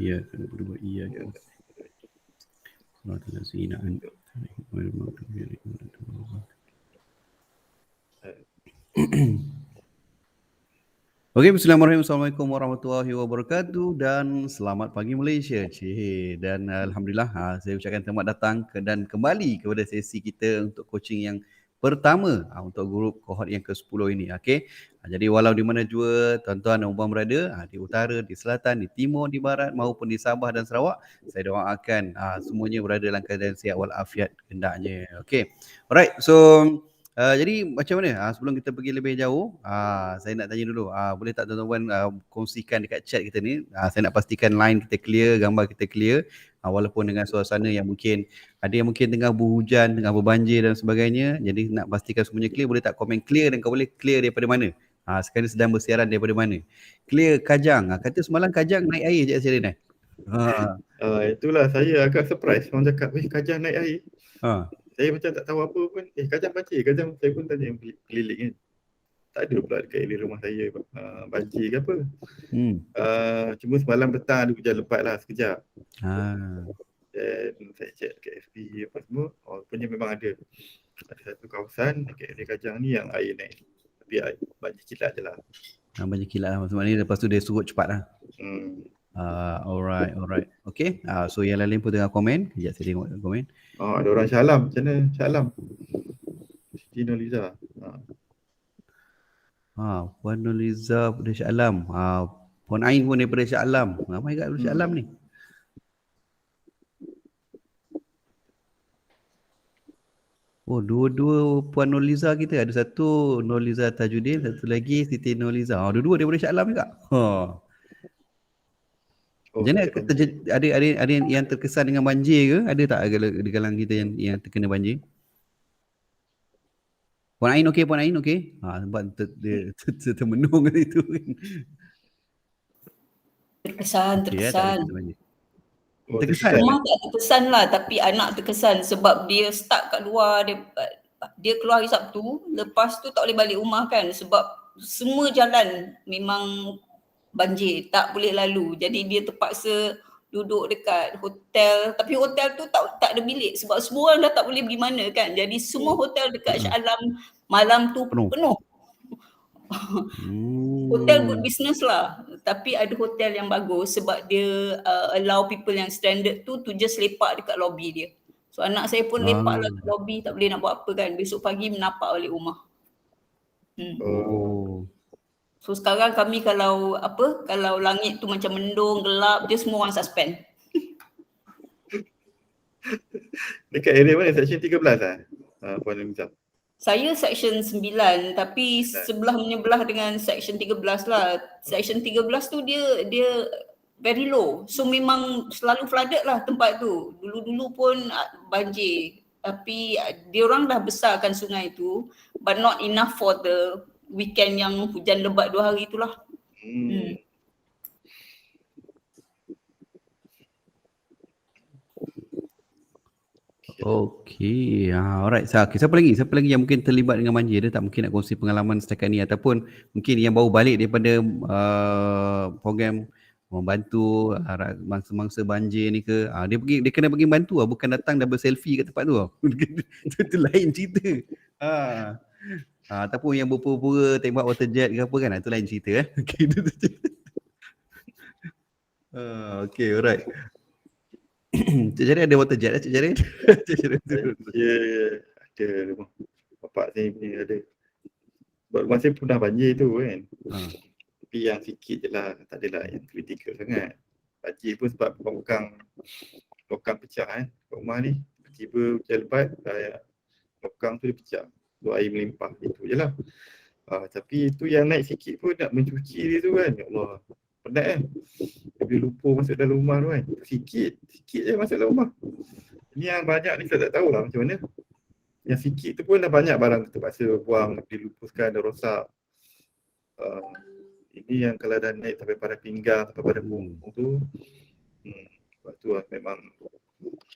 Iya, kena berdua iya. Kalau tidak sinaan. Okey, bismillahirrahmanirrahim. Assalamualaikum warahmatullahi wabarakatuh dan selamat pagi Malaysia. Dan alhamdulillah saya ucapkan selamat datang dan kembali kepada sesi kita untuk coaching yang pertama untuk grup kohort yang ke-10 ini. Okey. Jadi walau di mana jua tuan-tuan dan puan berada, di utara, di selatan, di timur, di barat maupun di Sabah dan Sarawak, saya doakan semuanya berada dalam keadaan sihat walafiat hendaknya. Okey. Alright. So jadi macam mana? Sebelum kita pergi lebih jauh, saya nak tanya dulu, boleh tak tuan-tuan kongsikan dekat chat kita ni, saya nak pastikan line kita clear, gambar kita clear, walaupun dengan suasana yang mungkin ada yang mungkin tengah berhujan, tengah berbanjir dan sebagainya. Jadi nak pastikan semuanya clear, boleh tak komen clear dan kau boleh clear daripada mana? Sekarang sedang bersiaran daripada mana? Clear Kajang. Kata semalam Kajang naik air je Syedin eh? Itulah saya agak surprise orang cakap, Kajang naik air. Saya macam tak tahu apa pun. Kajang banjir. Kajang saya pun tanya yang keliling kan. Tak ada pula dekat area rumah saya banjir ke apa. Cuma semalam petang ada hujan lebat lah sekejap. Dan saya check kat FB apa semua, rupanya memang ada satu kawasan dekat area Kajang ni yang air naik. Tapi banjir kilat je lah. Banjir kilat lah. Maksudnya lepas tu dia surut cepat lah. Alright. Okay. So yang lain pun tengah komen. Sekejap saya tengok komen. Ada orang Shah Alam. Macam mana Shah Alam? Siti Nurliza. Puan Nurliza daripada Shah Alam. Puan Ain pun daripada Shah Alam. Ramai kat Shah Alam ni. Dua-dua Puan Nurliza kita. Ada satu Nurliza Tajuddin, satu lagi Siti Nurliza. Dua-dua daripada Shah Alam juga. Macam mana ada yang terkesan dengan banjir ke? Ada tak di kalangan kita yang terkena banjir? Puan Ain okey, Puan Ain okey. Sebab dia termenung kat situ. Terkesan. Terkesan. Rumah tak terkesan lah, tapi anak terkesan sebab dia start kat luar, dia keluar hari Sabtu, lepas tu tak boleh balik rumah kan sebab semua jalan memang banjir, tak boleh lalu. Jadi dia terpaksa duduk dekat hotel, tapi hotel tu tak ada bilik sebab semua orang dah tak boleh pergi mana kan. Jadi semua hotel dekat Shah Alam malam tu penuh. Hotel good business lah, tapi ada hotel yang bagus sebab dia allow people yang stranded tu to just lepak dekat lobby dia. So anak saya pun lepak lah kat lobby, tak boleh nak buat apa kan. Besok pagi menapak balik rumah. So sekarang kami kalau langit tu macam mendung, gelap, dia semua orang suspend. Dekat area mana? Section 13 lah? Puan Nurliza. Saya section 9 tapi sebelah menyebelah dengan section 13 lah. Section 13 tu dia very low. So memang selalu flooded lah tempat tu. Dulu-dulu pun banjir. Tapi dia orang dah besarkan sungai tu, but not enough for the weekend yang hujan lebat 2 hari itulah. Okey, alright. Siapa lagi yang mungkin terlibat dengan banjir? Dia tak mungkin nak kongsi pengalaman setakat ni ataupun mungkin yang baru balik daripada program membantu mangsa-mangsa banjir ni ke? Dia kena pergi bantu bukan datang dah berselfie kat tempat tu. Itu lain cerita. Ataupun yang berpura-pura tembak water jet ke apa kan? Itu lain cerita Okey, alright. Cik Jarin ada water jet Cik Jarin? Ya, ada rumah bapak saya punya ada. Sebab rumah saya pun dah banjir tu kan. Tapi yang sikit je lah, tak adalah yang kritikal sangat. Banjir pun sebab lokang pecah kat rumah ni. Tiba hujan lebat, lokang tu dia pecah. So air melimpah, itu je lah. Tapi itu yang naik sikit pun nak mencuci dia tu kan. Ya Allah, penat kan. Dia lumpur masuk dalam rumah tu kan. Sikit je masuk dalam rumah. Ini yang banyak ni saya tak tahulah macam mana. Yang sikit tu pun dah banyak barang terpaksa buang, dilupuskan, dah rosak. Ini yang kalau dah naik sampai pada pinggang, sampai pada punggung tu. Sebab tu lah memang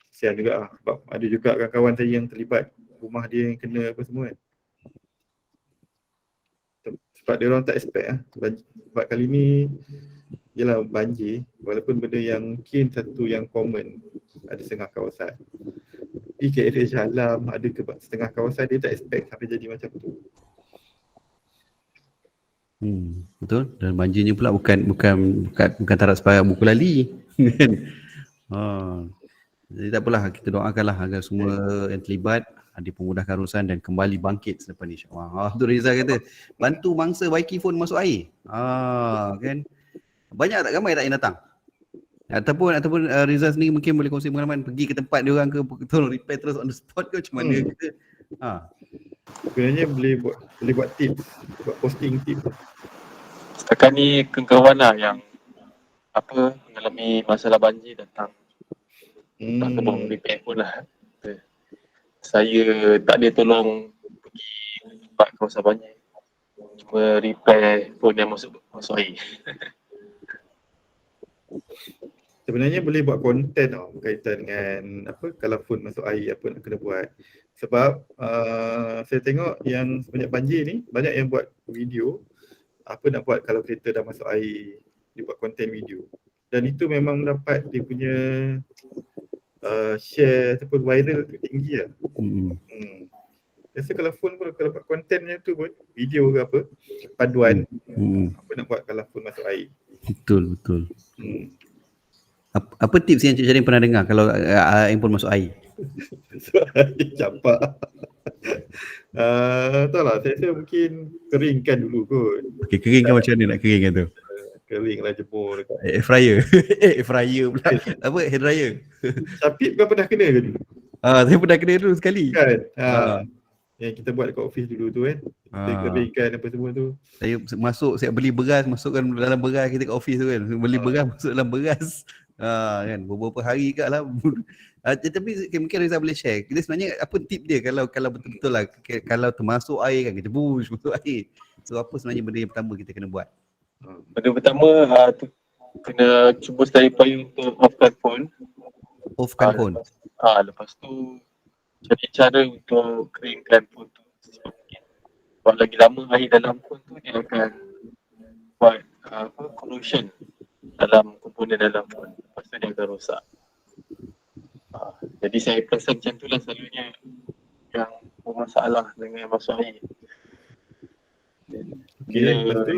kesian juga lah. Sebab ada juga kawan-kawan saya yang terlibat, rumah dia yang kena apa semua kan. Sebab dia orang tak expect lah. Sebab kali ni Yelah, banjir walaupun benda yang mungkin satu yang common ada setengah kawasan. Di KL Shah Alam ada setengah kawasan dia tak expect sampai jadi macam tu. Betul. Dan banjirnya pula bukan taraf separat buku lali. Kan? Jadi tak apalah, kita doakanlah agar semua yang terlibat dipermudahkan urusan dan kembali bangkit selepas ni, insya-Allah. Tu Rizal kata, bantu mangsa baiki phone masuk air. Kan? Banyak tak ramai tak yang datang? Ataupun Rizal sendiri mungkin boleh kongsi pengalaman pergi ke tempat dia orang ke, tolong repair terus on the spot ke macam mana ke? Sebenarnya boleh buat tips, buat posting tips. Setakat ni kawan lah yang mengalami masalah banjir datang. Tak tolong repair pun lah. Saya tak ada tolong pergi tempat kawasan banjir. Cuma repair phone yang masuk air. Sebenarnya boleh buat konten berkaitan dengan kalau phone masuk air apa nak kena buat. Sebab saya tengok yang sebanyak banjir ni banyak yang buat video apa nak buat kalau kereta dah masuk air, dia buat konten video. Dan itu memang mendapat dia punya share ataupun viral tu tinggi lah. Biasa kalau phone pun kalau buat konten macam tu pun, video ke apa, panduan apa nak buat kalau phone masuk air. Betul. Apa tips yang Cik Syarin pernah dengar kalau handphone masuk air? Masuk air campak. Tak lah, saya rasa mungkin keringkan dulu kot. Okay, keringkan macam mana nak keringkan tu? Keringlah, jemur dekat air fryer. Air fryer pula. Apa? Hair dryer. Syapit kau pernah kena ke dulu? Saya pernah kena dulu sekali. Kan? Yang kita buat dekat office dulu tu kan. Kita keringkan apa semua tu. Saya beli beras, masukkan dalam beras kita kat office tu kan. Beli beras, masuk dalam beras. Kan beberapa hari kat lah. Tapi mungkin Rizal boleh share. Kita sebenarnya apa tip dia kalau betul-betul lah kalau termasuk air kan, kita push masuk air. So apa sebenarnya benda yang pertama kita kena buat? Benda pertama kena cuba sedaya upaya untuk offkan phone. Offkan phone. Lepas tu cari cara untuk keringkan phone tu secepat mungkin. Sebab lagi lama air dalam phone tu dia akan buat corrosion dalam komponen dalam phone. Lepas tu dia akan rosak. Jadi saya perasan macam tu lah selalunya yang bermasalah dengan masuk air. Lepas tu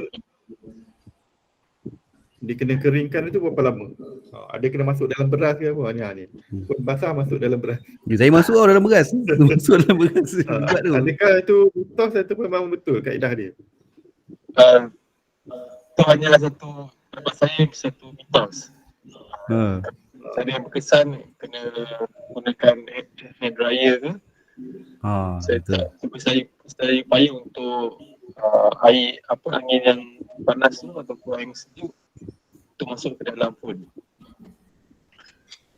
dia kena keringkan itu berapa lama? Ada kena masuk dalam beras ke apa? Ni. Phone basah masuk dalam beras. Saya masuk dalam beras. Masuk dalam beras. Adakah itu mitos atau memang betul kaedah dia? Itu hanyalah satu pendapat saya, satu mitos. Saya yang berkesan kena gunakan hair dryer ke. Saya upaya untuk air angin yang panas tu ataupun air sejuk tu masuk ke dalam phone.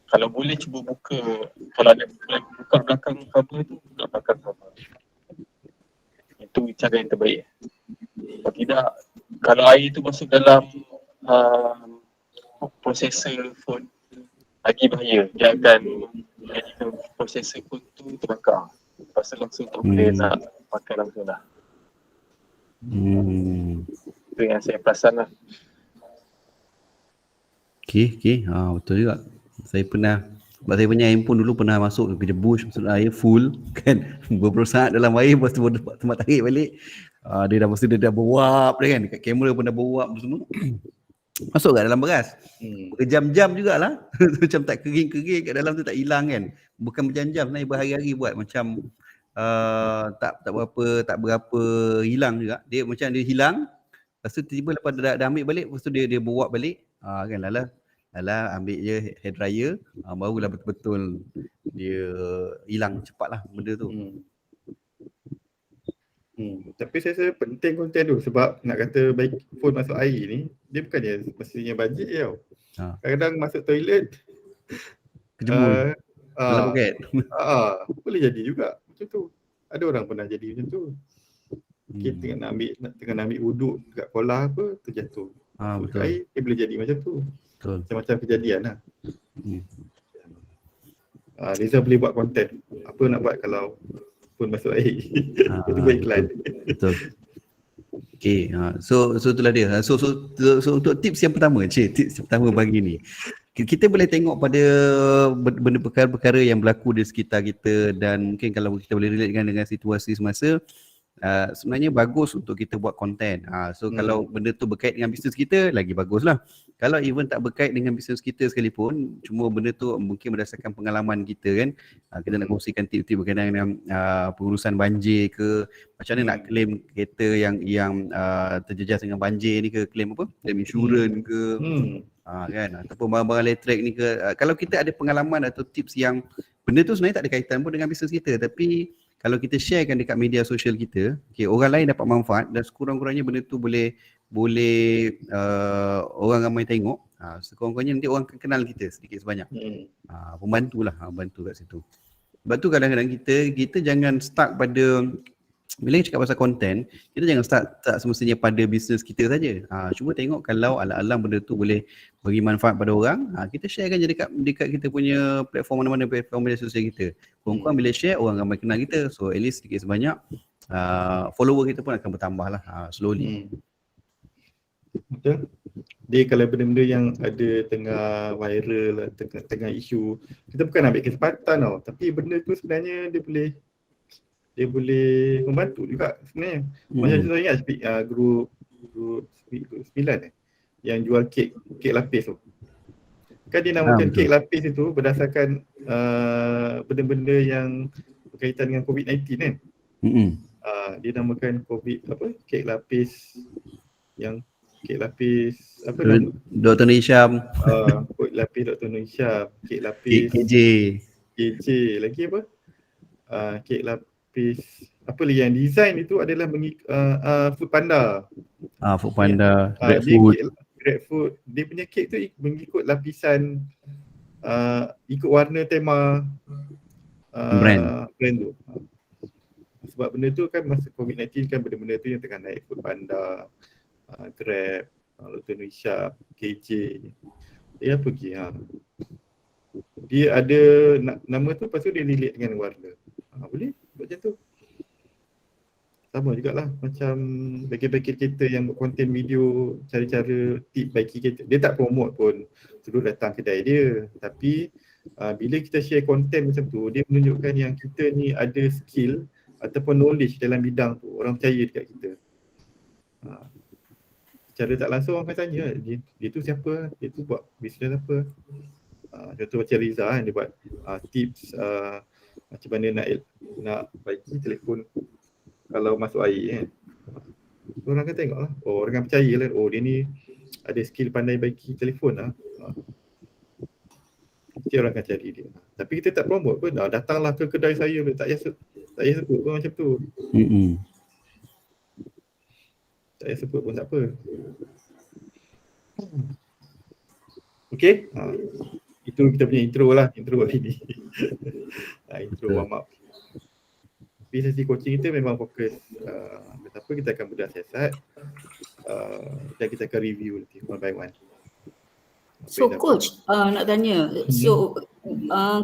Kalau boleh cuba buka, kalau ada buka belakang cover tu, buka belakang cover. Itu cara yang terbaik. Kalau tidak, kalau air tu masuk dalam prosesor phone, lagi bahaya. Dia akan jadikan prosesor phone tu terbakar. Lepas tu langsung tak boleh nak pakai langsung dah. Itu yang saya perasan lah. Okay. Betul juga. Saya pernah, sebab saya punya handphone dulu pernah masuk ke jebush, masuk air full kan, beberapa saat dalam air, lepas tu tempat tarik balik, dia dah beruap dah kan, dekat kamera pun dah beruap semua. Masuk kat dalam beras. Berjam-jam jugalah. Macam tak kering-kering kat dalam tu, tak hilang kan. Bukan berjam-jam sebenarnya, berhari-hari buat macam tak berapa hilang juga. Dia macam dia hilang. Lepas tu tiba-tiba lepas dah ambil balik, lepas tu dia beruap balik. Kan Alah ambil je hair dryer, barulah betul-betul dia hilang cepatlah benda tu. Tapi saya rasa penting konten tu sebab nak kata baik phone masuk air ni, dia bukannya mestinya banjir tau. Kadang-kadang masuk toilet kejemur dalam poket. Boleh jadi juga macam tu. Ada orang pernah jadi macam tu. Mungkin tengah nak ambil wuduk dekat kolah apa, terjatuh. Betul. Air dia boleh jadi macam tu. Betul. Macam-macam kejadian lah. Rizal boleh buat konten. Apa nak buat kalau phone masuk air. Itu buat iklan. Betul. Okay, so itulah dia. So untuk tips yang pertama, tips yang pertama pagi ni, kita boleh tengok pada benda perkara-perkara yang berlaku di sekitar kita, dan mungkin kalau kita boleh relatekan dengan situasi semasa, sebenarnya bagus untuk kita buat konten. So kalau benda tu berkait dengan bisnes kita, lagi baguslah. Kalau even tak berkait dengan bisnes kita sekalipun, cuma benda tu mungkin berdasarkan pengalaman kita kan, kita nak kongsikan tip-tip berkaitan dengan pengurusan banjir ke, macam mana nak claim kereta yang terjejas dengan banjir ni ke, claim apa? Claim insurans ke. Kan, ataupun barang-barang elektrik ni ke. Kalau kita ada pengalaman atau tips yang benda tu sebenarnya tak ada kaitan pun dengan bisnes kita, tapi kalau kita sharekan dekat media sosial kita, orang lain dapat manfaat dan sekurang-kurangnya benda tu boleh orang ramai tengok, sekurang-kurangnya nanti orang akan kenal kita sedikit sebanyak. Membantulah, bantu kat situ. Sebab tu kadang-kadang kita jangan stuck pada, bila kita cakap pasal konten, kita jangan start semestinya pada bisnes kita saja. Cuba tengok kalau alang-alang benda tu boleh bagi manfaat pada orang, kita sharekan je dekat kita punya platform mana-mana, platform media sosial kita. Kurang-kurang bila share, orang ramai kenal kita. So at least sedikit sebanyak follower kita pun akan bertambah lah slowly. Betul. Dia kalau benda-benda yang ada tengah viral, tengah isu, kita bukan ambil kesempatan tau, tapi benda tu sebenarnya dia boleh membantu juga sebenarnya. Macam contoh ingat grup 9 yang jual kek lapis tu. Kan dia namakan kek lapis itu berdasarkan benda-benda yang berkaitan dengan COVID-19 kan. Dia namakan kek lapis apa nama? Dr. Nisham. Kek lapis Dr. Nisham, kek lapis KJ. Lagi apa? Kek lapis apa lagi yang design itu adalah Food Panda. Food Panda, GrabFood. Dia punya kek tu mengikut lapisan, ikut warna tema brand tu. Sebab benda tu kan masa COVID-19 kan benda-benda tu yang tengah naik, Food Panda, Grab, Dr. Nisham, KJ. Dia apa lagi? Dia ada nama tu, lepas tu dia relate dengan warna. Boleh buat macam tu. Sama jugalah macam bagian-bagian kereta yang buat konten video, cara-cara tip baiki kereta. Dia tak promote pun, suruh datang kedai dia. Tapi bila kita share konten macam tu, dia menunjukkan yang kita ni ada skill ataupun knowledge dalam bidang tu. Orang percaya dekat kita. Secara tak langsung orang akan tanya, dia tu siapa? Dia tu buat bisnes apa? Contoh macam Riza kan, dia buat tips macam mana nak baiki telefon kalau masuk air kan. Orang akan tengok lah. Orang akan percaya lah. Dia ni ada skill pandai baiki telefon lah. Mesti orang akan cari dia. Tapi kita tak promote pun. Datanglah ke kedai saya. Tak payah sebut pun macam tu. Tak payah sebut pun tak apa. Okay. Itu kita punya intro lah. Intro hari ni. Intro warm up. Tapi sesi coaching kita memang fokus betapa kita akan bedah siasat dan kita akan review nanti one by one. So coach, nak tanya, so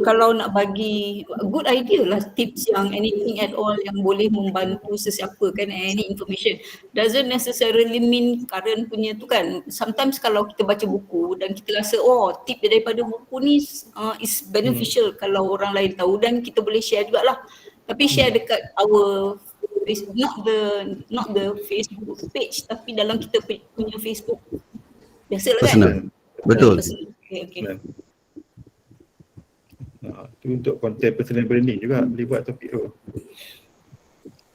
kalau nak bagi good idea lah tips yang anything at all yang boleh membantu sesiapa kan, any information doesn't necessarily mean current punya tu kan. Sometimes kalau kita baca buku dan kita rasa tip daripada buku ni is beneficial kalau orang lain tahu, dan kita boleh share jugalah. Tapi share dekat our not the Facebook page, tapi dalam kita punya Facebook. Biasalah kan? Betul. Okay. Itu untuk content personal branding juga boleh buat topik tu.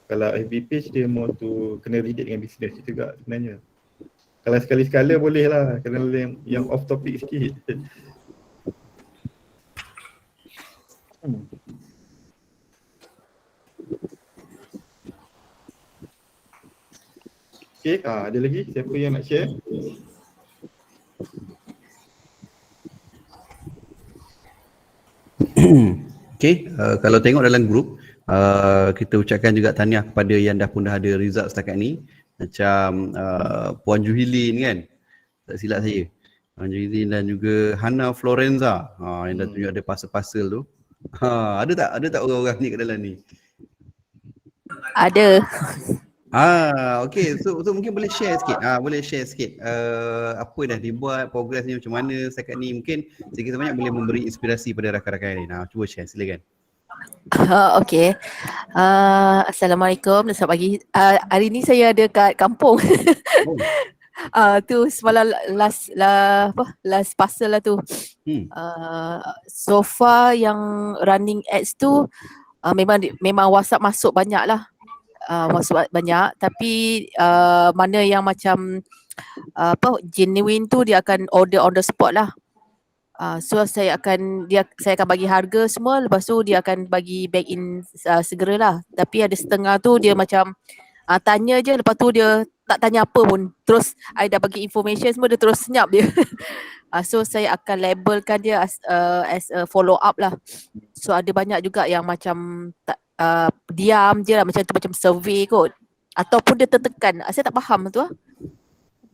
Kalau FB page dia more tu kena relate dengan business juga sebenarnya. Kalau sekali-sekala boleh lah, kalau yang off topic sikit. Okay, ada lagi siapa yang nak share? Okay, kalau tengok dalam grup, kita ucapkan juga tahniah kepada yang dah ada result setakat ni. Macam Puan Juhilin kan, tak silap saya. Puan Juhilin dan juga Hana Florenza yang dah tunjuk ada puzzle tu. Ada tak orang-orang ni kat dalam ni? Ada. Okay. So mungkin boleh share sikit. Apa dah dibuat, progresnya macam mana setakat ni. Mungkin sedikit sebanyak boleh memberi inspirasi pada rakan-rakan lain. Cuba share, silakan. Okay. Assalamualaikum dan selamat pagi. Hari ni saya ada kat kampung. Tu semalam last puzzle lah tu. So far yang running ads tu memang WhatsApp masuk banyak lah. WhatsApp banyak, tapi mana yang macam genuine tu dia akan order on the spot lah. So saya akan bagi harga semua, lepas tu dia akan bagi back in segeralah. Tapi ada setengah tu dia macam tanya je, lepas tu dia tak tanya apa pun. Terus I dah bagi information semua, dia terus senyap dia. So saya akan labelkan dia as a follow up lah. So ada banyak juga yang macam diam je lah, macam tu, macam survey kot. Ataupun dia tertekan. Saya tak faham tu lah.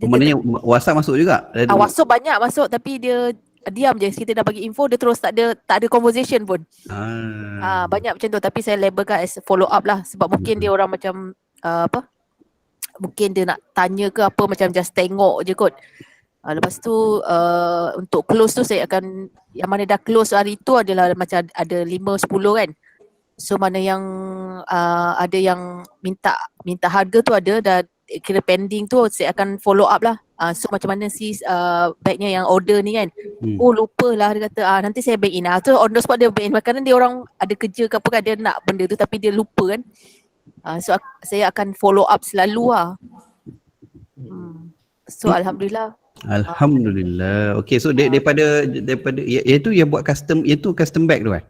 Maknanya WhatsApp masuk juga? WhatsApp banyak masuk, tapi dia diam je. Kita dah bagi info, dia terus tak ada conversation pun. Banyak macam tu, tapi saya labelkan as follow up lah. Sebab mungkin dia orang macam mungkin dia nak tanya ke apa, macam just tengok je kot. Lepas tu untuk close tu saya akan, yang mana dah close hari tu adalah macam ada 5-10 kan. So mana yang ada yang minta harga tu ada dah kira pending tu, saya akan follow up lah. So macam mana bagnya yang order ni kan. Lupa lah, dia kata nanti saya back in lah. So on the spot dia back in, kadang dia orang ada kerja ke apa kan, dia nak benda tu tapi dia lupa kan. So saya akan follow up selalu lah. So Alhamdulillah. Okay, so daripada iaitu yang buat custom, iaitu custom bag tu kan?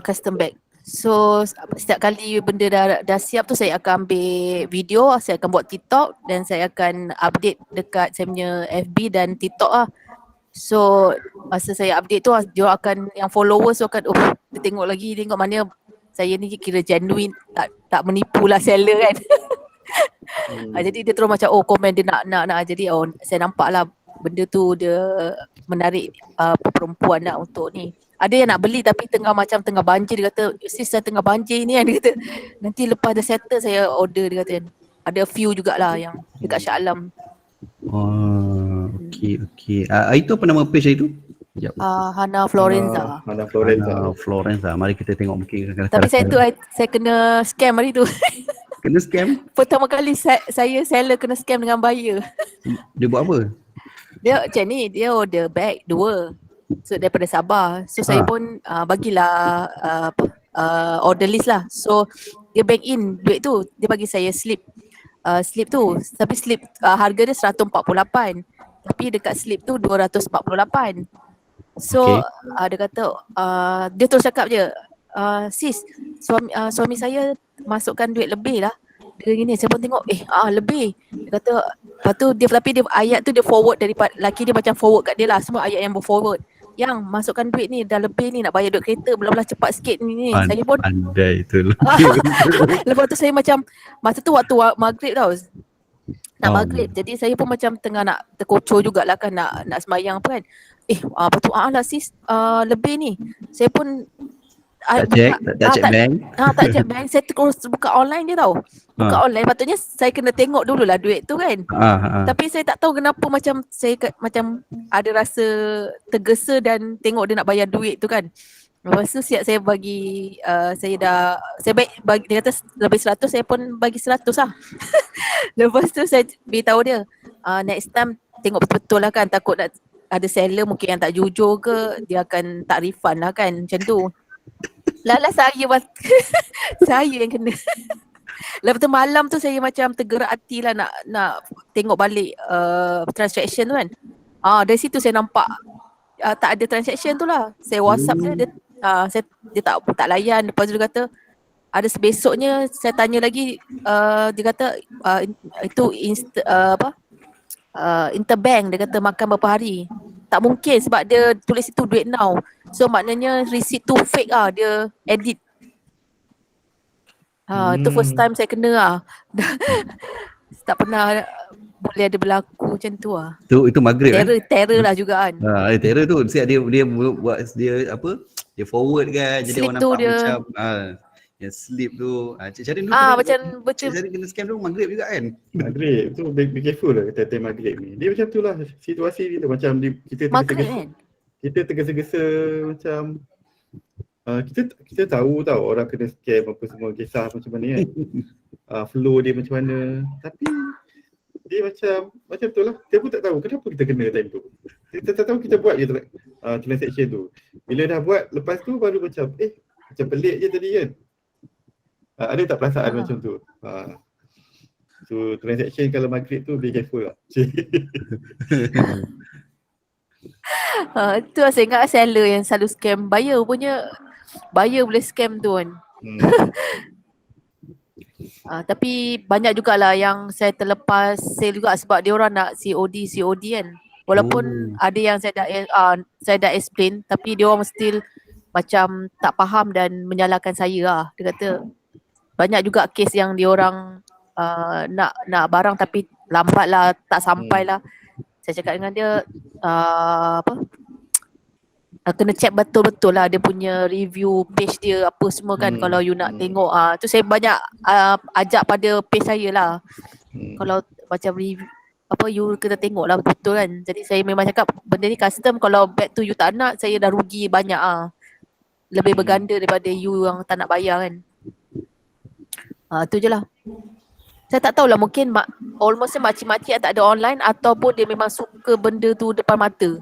Custom bag. So setiap kali benda dah siap tu, saya akan ambil video, saya akan buat TikTok dan saya akan update dekat saya punya FB dan TikTok lah. So masa saya update tu, dia akan, yang followers tu akan dia tengok mana saya ni kira genuine, tak menipu lah seller kan. Jadi dia terus macam komen dia nak. Jadi saya nampak lah benda tu dia menarik perempuan lah untuk ni. Ada yang nak beli tapi tengah banjir, dia kata sis saya tengah banjir ni kan, dia kata nanti lepas dah settle saya order, dia kata. Ada few jugalah yang dekat Shah Alam. Okay. Itu apa nama page itu? Hana Florenza. Hana Florenza. Mari kita tengok mungkin. Tapi saya kena scam hari tu. Kena scam? Pertama kali saya seller kena scam dengan buyer. Dia buat apa? Dia macam ni, dia order bag 2. So daripada Sabah. So saya pun bagilah order list lah. So dia bank in duit tu, dia bagi saya slip tu. Tapi slip harga dia 148. Tapi dekat slip tu 248. So dia kata dia terus cakap je, sis, suami saya masukkan duit lebih lah. Dia gini, saya pun tengok lebih. Dia kata, lepas tu dia ayat tu dia forward daripada laki dia, macam forward kat dia lah, semua ayat yang forward. Yang masukkan duit ni dah lebih ni, nak bayar duit kereta, belah-belah cepat sikit ni. Saya pun pandai tu. Lepas tu saya macam, masa tu waktu maghrib tau, nak maghrib. Jadi saya pun macam tengah nak terkocor jugalah kan, nak sembahyang apa kan. Lepas tu lah sis, lebih ni. Saya pun tak check bank. Tak check bank. Saya terus buka online je tau. Buka online, patutnya saya kena tengok dululah duit tu kan. Tapi saya tak tahu kenapa macam saya macam ada rasa tergesa dan tengok dia nak bayar duit tu kan. Lepas tu siap saya bagi saya bagi, dia kata lebih 100, saya pun bagi 100 lah. Lepas tu saya beritahu dia, next time tengok betul-betul lah kan, takut ada seller mungkin yang tak jujur ke, dia akan tak refund lah kan, macam tu. Lala saya yang kena. Lepas tu malam tu saya macam tergerak hati lah nak tengok balik transaction tu kan. Dari situ saya nampak tak ada transaction tu lah. Saya WhatsApp dia tak layan. Lepas tu dia kata ada sebesoknya saya tanya lagi, dia kata itu interbank, dia kata makan berapa hari. Tak mungkin sebab dia tulis itu duit now. So maknanya receipt tu fake lah, dia edit. Itu first time saya kena lah. Tak pernah boleh ada berlaku macam tu lah. Itu maghrib terror lah juga kan. Terror tu siap dia buat dia apa? Dia forward kan, jadi slip orang nampak dia, macam Yang sleep tu. Cik Syarin dulu Macam Cik betul. Syarin kena scam dulu maghrib juga kan? Maghrib tu be careful lah kata maghrib ni. Dia macam tu lah situasi dia macam kita Maghrib tergesa-gesa. kan? Kita tergesa-gesa macam kita tahu tau orang kena scam apa semua kisah macam mana kan. Flow dia macam mana. Tapi dia macam tu lah. Kita pun tak tahu kenapa kita kena time tu. Kita tak tahu kita buat je transaction tu. Bila dah buat lepas tu baru macam macam pelik je tadi kan. Ada tak perasaan macam tu? So transaction kalau maghrib tu be careful lah. Itu saya ingat seller yang selalu scam. Buyer boleh scam tu kan. Tapi banyak jugalah yang saya terlepas sale juga sebab dia orang nak COD kan. Walaupun ada yang saya dah explain tapi dia orang still macam tak faham dan menyalahkan saya lah. Dia kata banyak juga kes yang dia orang nak barang tapi lambat lah, tak sampai lah. Saya cakap dengan dia kena check betul-betul lah dia punya review page dia apa semua kan. Kalau you nak tengok tu saya banyak ajak pada page saya lah. Kalau macam review you kena tengok lah betul kan. Jadi saya memang cakap benda ni custom, kalau back tu you tak nak, saya dah rugi banyak lebih berganda daripada you yang tak nak bayar kan. Tu je lah. Saya tak tahulah, mungkin almost makcik-makcik yang tak ada online ataupun dia memang suka benda tu depan mata.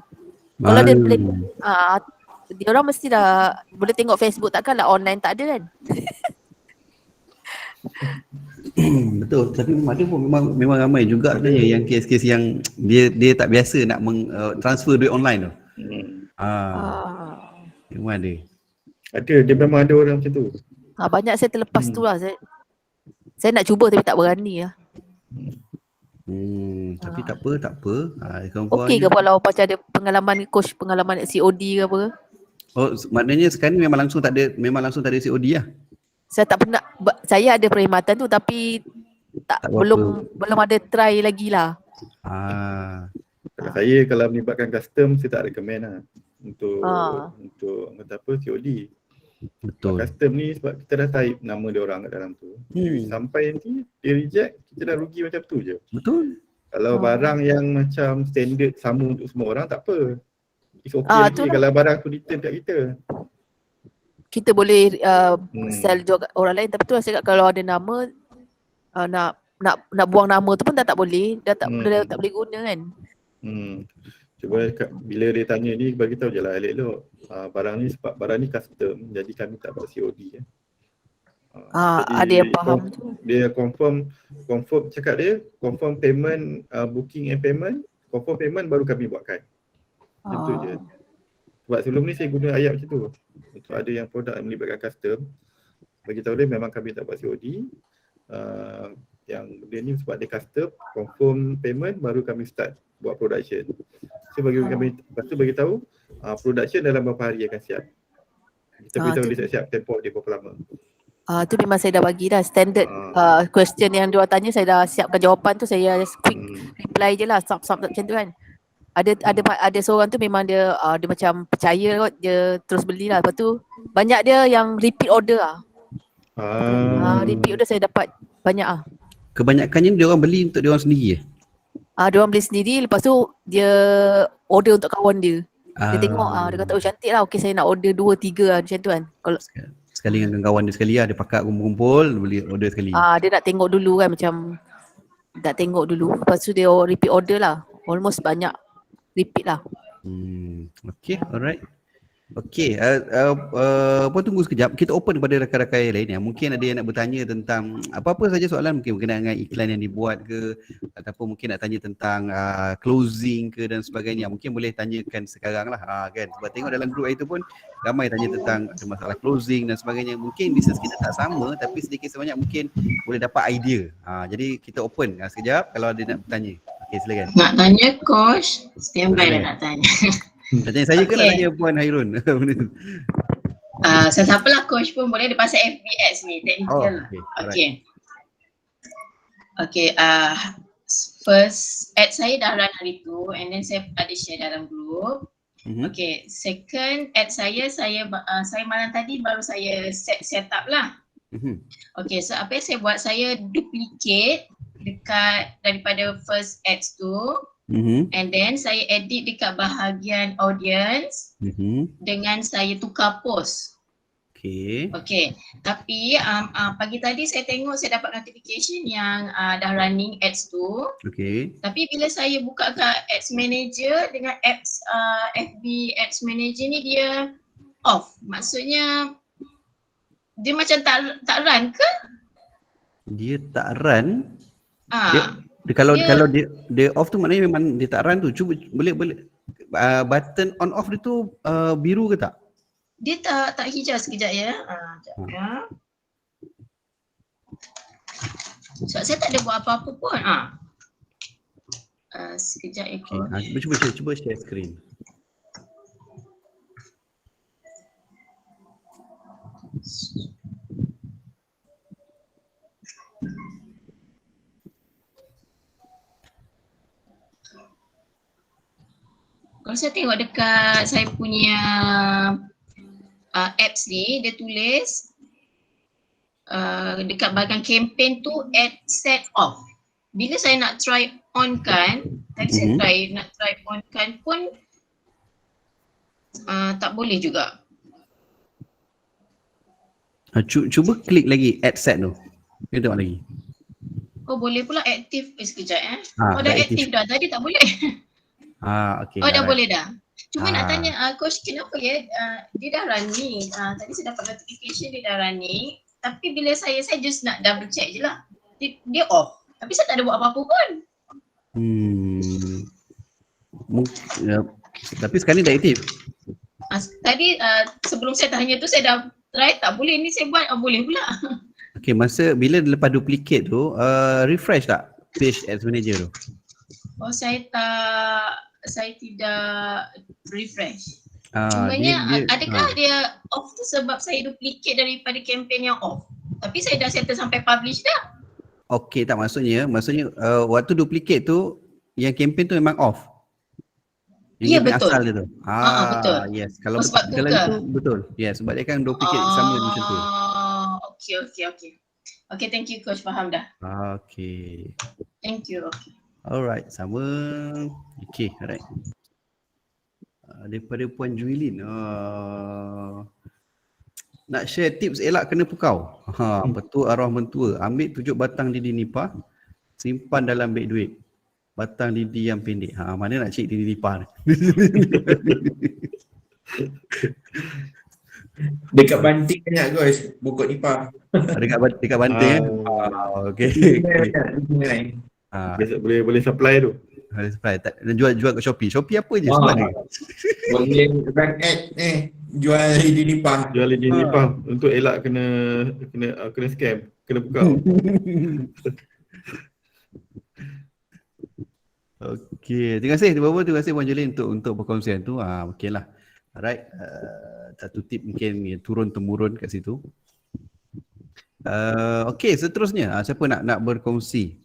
Kalau dia boleh dia orang mesti dah boleh tengok Facebook, takkanlah online tak ada kan. Betul, tapi ada pun memang ramai juga sebenarnya yang kes-kes yang dia tak biasa nak transfer duit online tu. Memang ada. Dia memang ada orang macam tu. Banyak saya terlepas tu lah. Saya nak cuba tapi tak berani lah. Tapi tak apa. Okey ke kalau macam ada pengalaman COD ke apa? Oh, maknanya sekarang ni memang langsung tak ada COD lah. Saya tak pernah, saya ada perkhidmatan tu tapi belum ada try lagi lah. Kalau melibatkan custom, saya tak recommend lah untuk COD. Betul. Custom ni sebab kita dah type nama dia orang kat dalam tu. Sampai nanti dia reject, kita dah rugi macam tu je. Betul. Kalau barang yang macam standard sama untuk semua orang tak apa. It's okay lagi kalau barang tu return kat kita. Kita boleh sell jual kat orang lain, tapi tu saya cakap kalau ada nama nak buang nama tu pun tak boleh. Dah tak boleh guna kan. Cuba bila dia tanya ni bagi tahu je lah elok-elok. Barang ni sebab barang ni custom jadi kami tak buat COD ya. Ada yang faham tu. Dia confirm cakap dia confirm payment, booking and payment, confirm payment baru kami buatkan. Itu je. Sebab sebelum ni saya guna ayat macam tu. Untuk ada yang produk yang melibatkan custom, bagi tahu dia memang kami tak buat COD. Yang dia ni sebab dia custom, confirm payment baru kami start buat production. So bagi bagi tahu production dalam berapa hari akan siap. Kita beritahu dia siap tempoh dia berapa lama. Tu memang saya dah bagi dah standard question yang dia tanya, saya dah siapkan jawapan tu, saya just quick reply je lah, stop macam tu kan. Ada seorang tu memang dia macam percaya kot, dia terus belilah. Lepas tu banyak dia yang repeat order lah. Repeat order saya dapat banyak ah. Kebanyakannya dia orang beli untuk dia orang sendiri dia orang beli sendiri, lepas tu dia order untuk kawan dia. Dia tengok dia kata cantik lah, okey saya nak order 2-3 lah macam tu kan. Kalau sekali dengan kawan dia sekali lah, dia pakat kumpul-kumpul, beli order sekali. Dia nak tengok dulu kan, macam nak tengok dulu. Lepas tu dia repeat order lah. Almost banyak repeat lah. Okay, alright. Okay, tunggu sekejap. Kita open kepada rakan-rakan yang lain yang mungkin ada yang nak bertanya tentang apa-apa saja soalan, mungkin berkenaan dengan iklan yang dibuat ke, ataupun mungkin nak tanya tentang closing ke dan sebagainya. Mungkin boleh tanyakan sekarang lah kan. Sebab tengok dalam grup itu pun ramai tanya tentang ada masalah closing dan sebagainya. Mungkin bisnes kita tak sama tapi sedikit sebanyak mungkin boleh dapat idea. Jadi kita open sekejap kalau ada nak bertanya. Okay, silakan. Nak tanya coach, standby dah nak tanya. Nak tanya saya ke nak tanya Puan Hairun? Siapa lah coach pun boleh, dia pasal FB ads ni, technical. Okay, first ad saya dah run hari tu and then saya ada share dalam group. Okay, second ad saya malam tadi baru saya set up lah. Okay, so apa yang saya buat, saya duplicate dekat daripada first ads tu, and then saya edit dekat bahagian audience dengan saya tukar post. Okay, tapi pagi tadi saya tengok saya dapat notification yang dah running ads tu. Tapi bila saya buka kat ads manager dengan apps FB ads manager ni, dia off. Maksudnya dia macam tak run ke? Dia tak run. Ah, Kalau dia off tu maknanya memang dia tak run tu. Cuba boleh button on off dia tu biru ke tak? dia tak hijau, sekejap ya. Sekejap ya. Sebab saya tak ada buat apa-apa pun. Sekejap ya. Cuba share screen. Kalau saya tengok dekat saya punya apps ni, dia tulis dekat bahagian campaign tu add set off. Bila saya nak try on kan, tadi saya nak try on kan pun tak boleh juga. Cuba klik lagi add set tu. Kita tengok lagi. Oh boleh pula aktif. Sekejap dah aktif dah. Tadi tak boleh. Okay. Dah boleh dah. Cuma nak tanya coach, kenapa ya dia dah running. Tadi saya dapat notification dia dah running. Tapi bila saya just nak double check je lah. Dia off. Tapi saya tak ada buat apa-apa pun. Tapi sekarang ni dah aktif. Tadi sebelum saya tanya tu saya dah try, tak boleh. Ni saya buat boleh pula. Okay, masa bila lepas duplicate tu refresh tak page ads manager tu? Oh saya tidak refresh. Cumanya adakah dia off tu sebab saya duplicate daripada campaign yang off? Tapi saya dah settle sampai publish dah. Okay, tak maksudnya waktu duplicate tu yang campaign tu memang off. Ya betul. Asal dia tu. Betul. Yes, kalau sebab tu itu betul. Yes, sebab dia kan duplicate sama macam tu. Okay. Okay, thank you coach, faham dah. Okay. Thank you. Okay. Alright, sama. Okay, alright. Daripada Puan Juilin. Nak share tips elak kena pukau. Petua arwah mentua. Ambil 7 batang lidi nipah, simpan dalam beg duit. Batang lidi yang pendek. Mana nak cik lidi nipah ni? Dekat Banting banyak guys, pokok nipah. Dekat Banting okay. Boleh supply tu. Supply. Jual kat Shopee. Shopee apa je sebenarnya? Boleh run ad jual lidi nipah. Jual lidi nipah untuk elak kena scam, kena pukau. Okey, terima kasih Puan Jolin untuk perkongsian tu. Okeylah. Alright. Satu tip mungkin turun temurun kat situ. Okey, seterusnya siapa nak berkongsi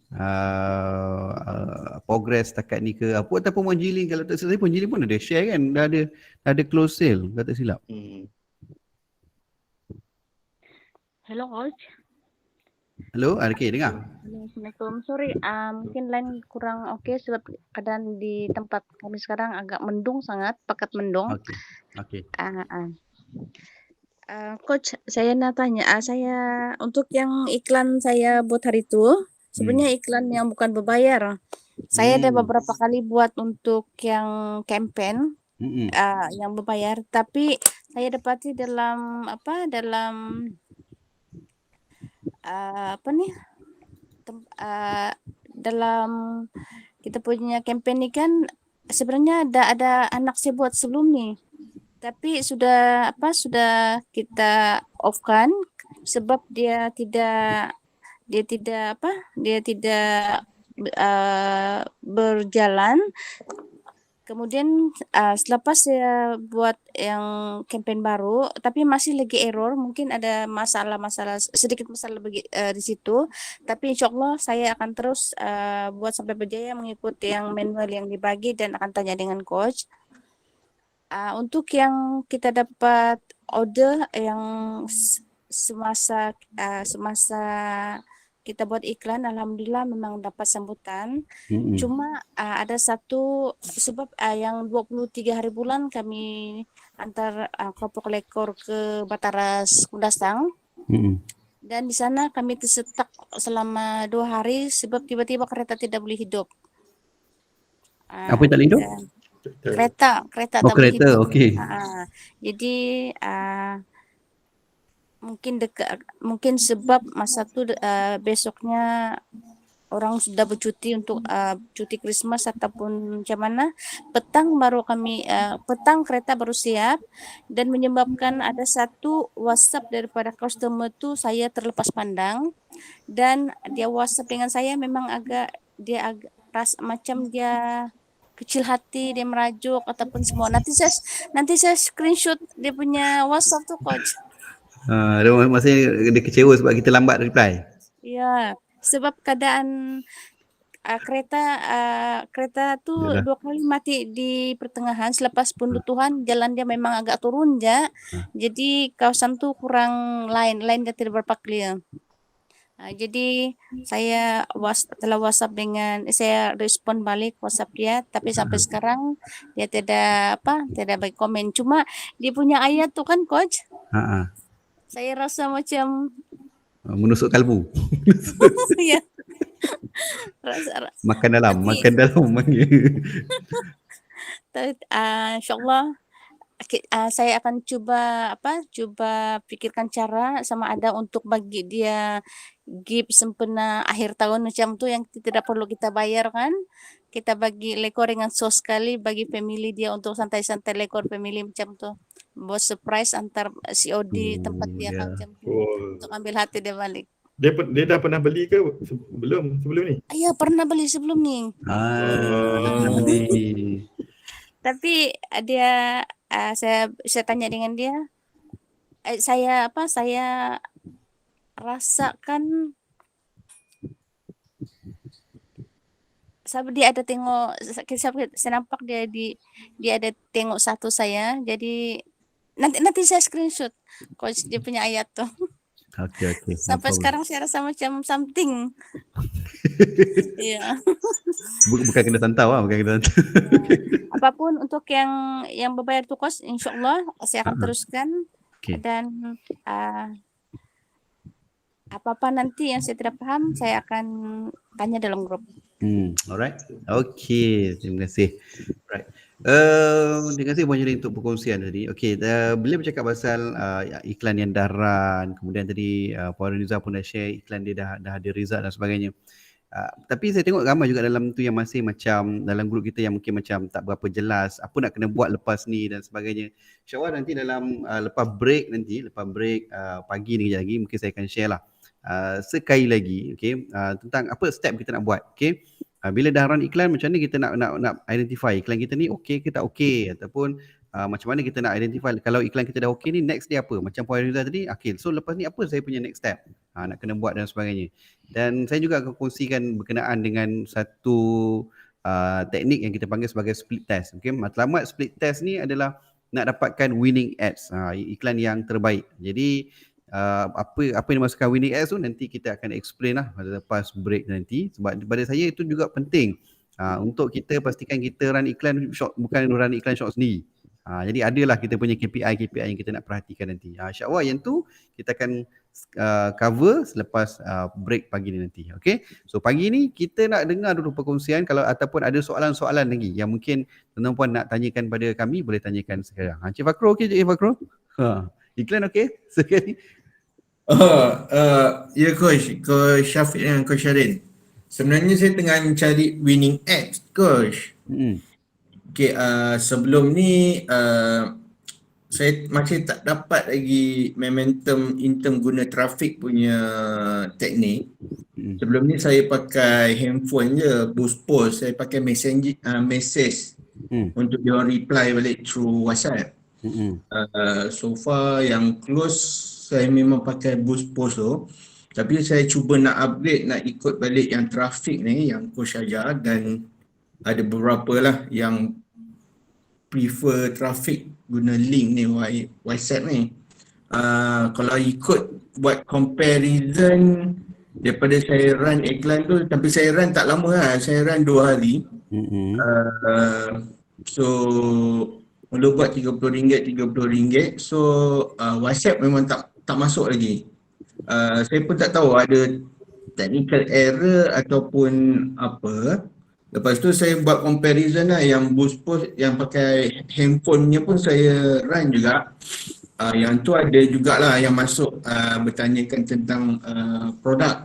progress setakat ni ke apa, ataupun Puan Jolin, kalau tak silap Puan Jolin pun ada share kan, dah ada close sale kalau tak silap. Hello coach. Hello, okey dengar. Assalamualaikum. Sorry, mungkin line kurang okey sebab keadaan di tempat kami sekarang agak mendung sangat, pekat mendung. Okey. Coach, saya nak tanya, saya untuk yang iklan saya buat hari itu, sebenarnya iklan yang bukan berbayar. Saya ada beberapa kali buat untuk yang campaign yang berbayar, tapi saya dapati dalam dalam kita punya campaign ni kan sebenarnya ada anak saya buat sebelum ni, tapi sudah kita off kan sebab dia tidak berjalan. Kemudian selepas saya buat yang campaign baru, tapi masih lagi error, mungkin ada sedikit masalah di situ. Tapi insyaallah saya akan terus buat sampai berjaya mengikuti yang manual yang dibagi dan akan tanya dengan coach. Untuk yang kita dapat order yang semasa kita buat iklan, alhamdulillah memang dapat sambutan. Cuma ada satu sebab yang 23 hari bulan kami antar kelompok lekor ke Bataras Kundasang. Dan di sana kami tersetak selama 2 hari sebab tiba-tiba kereta tidak boleh hidup. Apa yang tak boleh hidup? Kereta Oh, tak boleh kereta, hidup. okey. Jadi mungkin sebab masa tu besoknya orang sudah bercuti untuk cuti Christmas ataupun macam mana, petang kereta baru siap, dan menyebabkan ada satu WhatsApp daripada customer tu saya terlepas pandang, dan dia WhatsApp dengan saya memang agak macam dia kecil hati, dia merajuk ataupun semua. Nanti saya screenshot dia punya WhatsApp tu, coach. Maksudnya dia kecewa sebab kita lambat reply. Ya, sebab keadaan kereta tu Yalah. 2 kali mati di pertengahan selepas pendutuhan. Jalan dia memang agak turun je. Jadi kawasan tu kurang line dia tidak berapa clear. Jadi saya telah WhatsApp saya respon balik WhatsApp dia, tapi sampai sekarang dia tidak bagi komen. Cuma dia punya ayat tu kan, coach. Saya rasa macam menusuk kalbu. Ya. Makan dalam. InsyaAllah saya akan cuba pikirkan cara sama ada untuk bagi dia gift sempena akhir tahun macam tu yang tidak perlu kita bayar kan. Kita bagi lekor dengan sos sekali bagi family dia untuk santai-santai lekor family macam tu. Buat surprise antar COD tempat dia kan macam tu. Untuk ambil hati dia balik. Dia dah pernah beli ke sebelum ni? Ya, pernah beli sebelum ni. Tapi dia saya tanya dengan dia, saya rasakan dia ada tengok, saya nampak dia ada tengok satu saya, jadi nanti saya screenshot coach dia punya ayat tuh. Okay. Sampai sekarang saya rasa macam something. Iya. Bukan kena santau lah, Apapun untuk yang berbayar tu kos, insyaallah saya akan teruskan. Dan apa-apa nanti yang saya tidak paham, saya akan tanya dalam grup. Alright. Okay, terima kasih. Right. Terima kasih Puan Jeri untuk perkongsian tadi. Okay, bila bercakap pasal iklan yang dah run, kemudian tadi Puan Riza pun dah share iklan dia dah ada result dan sebagainya. Tapi saya tengok ramai juga dalam tu yang masih macam dalam grup kita yang mungkin macam tak berapa jelas apa nak kena buat lepas ni dan sebagainya. InsyaAllah nanti dalam lepas break pagi ni kejap lagi mungkin saya akan share lah sekali lagi tentang apa step kita nak buat. Bila dah run iklan, macam mana kita nak identify iklan kita ni okey ke tak okey, ataupun macam mana kita nak identify kalau iklan kita dah okey ni next dia apa. Macam Puan Riza tadi, so lepas ni apa saya punya next step nak kena buat dan sebagainya. Dan saya juga akan kongsikan berkenaan dengan satu teknik yang kita panggil sebagai split test. Matlamat split test ni adalah nak dapatkan winning ads, iklan yang terbaik. Jadi apa yang dimaksudkan winning ads tu nanti kita akan explain lah pada lepas break nanti. Sebab pada saya itu juga penting untuk kita pastikan kita run iklan short, bukan run iklan short sendiri. Jadi adalah kita punya KPI yang kita nak perhatikan nanti. InsyaAllah yang tu kita akan cover selepas break pagi ni nanti. Okay, so pagi ni kita nak dengar dulu perkongsian. Kalau ataupun ada soalan-soalan lagi yang mungkin tuan-tuan nak tanyakan pada kami, boleh tanyakan sekarang. Cik Fakro okey, Cik Fakro? Iklan okey? Sekali. Ya Coach Syafiq dan Coach Syarin. Sebenarnya saya tengah mencari winning ads, Coach. Okay, sebelum ni saya masih tak dapat lagi momentum in term guna traffic punya teknik. Sebelum ni saya pakai handphone je, boost post. Saya pakai message untuk dia reply balik through WhatsApp. So far yang close saya memang pakai boost post tu. Tapi saya cuba nak upgrade, nak ikut balik yang traffic ni yang Coach ajar, dan ada beberapa lah yang prefer traffic guna link ni WhatsApp ni. kalau ikut buat comparison daripada saya run iklan tu, tapi saya run tak lama lah, saya run 2 hari. So mula buat RM30, so WhatsApp memang tak masuk lagi. Saya pun tak tahu ada technical error ataupun apa. Lepas tu saya buat comparison lah, yang boost post yang pakai handphonenya pun saya run juga. Yang tu ada jugalah yang masuk bertanyakan tentang produk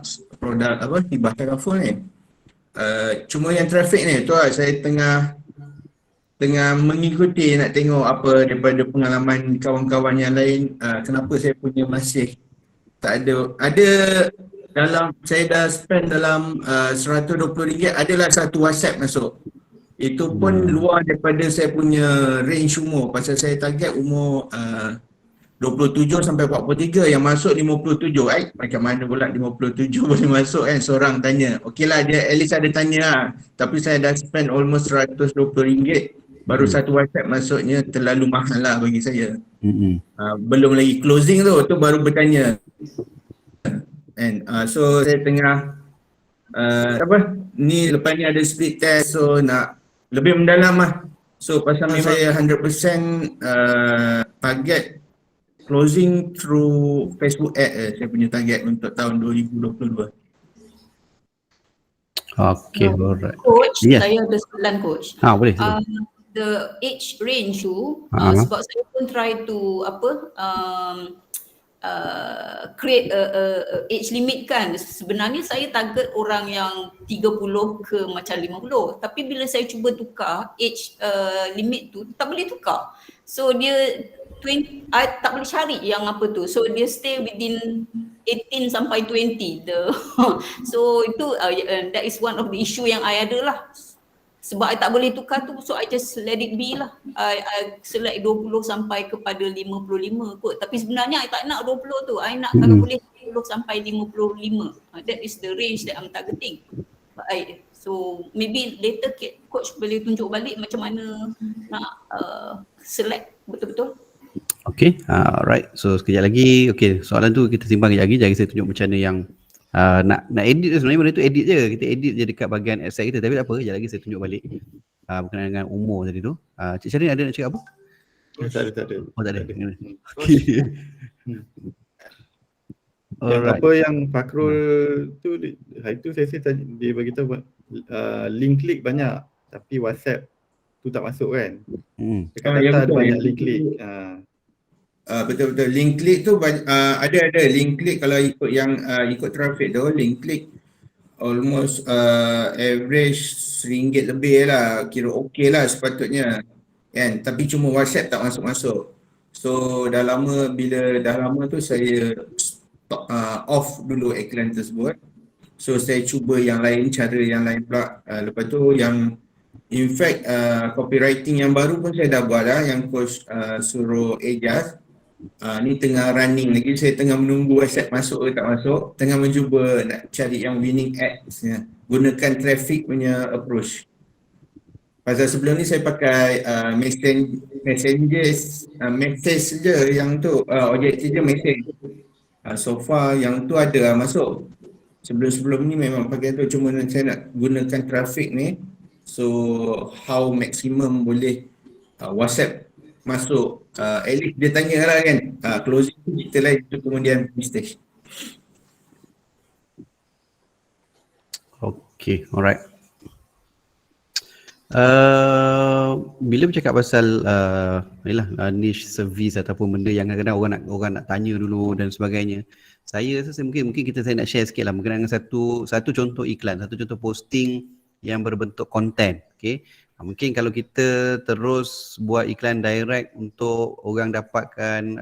apa ni, bahasa telefon ni. Cuma yang traffic ni tu lah, saya tengah mengikuti nak tengok apa daripada pengalaman kawan-kawan yang lain, kenapa saya punya masih tak ada dalam, saya dah spend dalam RM120, adalah satu WhatsApp masuk. Itu pun luar daripada saya punya range umur, pasal saya target umur 27 sampai 43, yang masuk 57. Macam mana pula 57 boleh masuk kan, seorang tanya. Okey lah, dia at least ada tanya lah. Tapi saya dah spend almost RM120, baru satu WhatsApp masuknya, terlalu mahal lah bagi saya. Belum lagi closing tu baru bertanya. And so saya tengah ni lepas ni ada split test, so nak lebih mendalam lah. So pasal saya 100% target closing through Facebook ad, saya punya target untuk tahun 2022. Okay, alright. Coach, saya ada soalan coach. Boleh. The age range tu, sebab saya pun try to create a age limit kan. Sebenarnya saya target orang yang 30 ke macam 50, tapi bila saya cuba tukar age limit tu tak boleh tukar. So dia 20, tak boleh cari yang apa tu. So dia stay within 18 sampai 20. So itu that is one of the issue yang I ada lah. Sebab I tak boleh tukar tu, so I just let it be lah. I select 20 sampai kepada 55 kot. Tapi sebenarnya I tak nak 20 tu. I nak kalau boleh 10 sampai 55. That is the range that I'm targeting. So maybe later coach boleh tunjuk balik macam mana nak select betul-betul. Okay, alright. So sekejap lagi, okay, soalan tu kita simpan kejap lagi. Jadi saya tunjuk macam mana yang nak edit tu. Sebenarnya benda tu edit je. Kita edit je dekat bahagian adset kita. Tapi tak apa, sekejap lagi saya tunjuk balik berkenaan dengan umur tadi tu. Cik Syaril ada nak cakap apa? Tak ada. Oh tak ada. Okay. Yang apa yang Fakrul tu, hari tu saya dia beritahu link klik banyak, tapi WhatsApp tu tak masuk kan. Dekat data ada banyak link klik. Betul-betul, link klik tu ada link klik. Kalau ikut yang ikut traffic tu, link klik almost average RM1 lebih lah, kira okey lah sepatutnya kan. Tapi cuma WhatsApp tak masuk-masuk. So bila dah lama tu saya off dulu iklan tersebut. So saya cuba yang lain, cara yang lain pula. Lepas tu yang in fact copywriting yang baru pun saya dah buat lah, yang coach suruh Ejaz. Ni tengah running lagi, saya tengah menunggu WhatsApp masuk ke tak masuk. Tengah mencuba nak cari yang winning ads ya. Gunakan traffic punya approach. Pasal sebelum ni saya pakai message je yang tu, objektif je message. So far yang tu ada masuk. Sebelum ni memang pakai tu, cuma saya nak gunakan traffic ni. So how maximum boleh WhatsApp masuk, at least dia tanya lah kan, closing tu kita lah, itu kemudian mistake. Okay, alright. Bila bercakap pasal niche service ataupun benda yang kadang-kadang orang nak tanya dulu dan sebagainya, saya rasa mungkin saya nak share sikit lah berkenaan dengan satu contoh iklan, satu contoh posting yang berbentuk konten. Okay, mungkin kalau kita terus buat iklan direct untuk orang dapatkan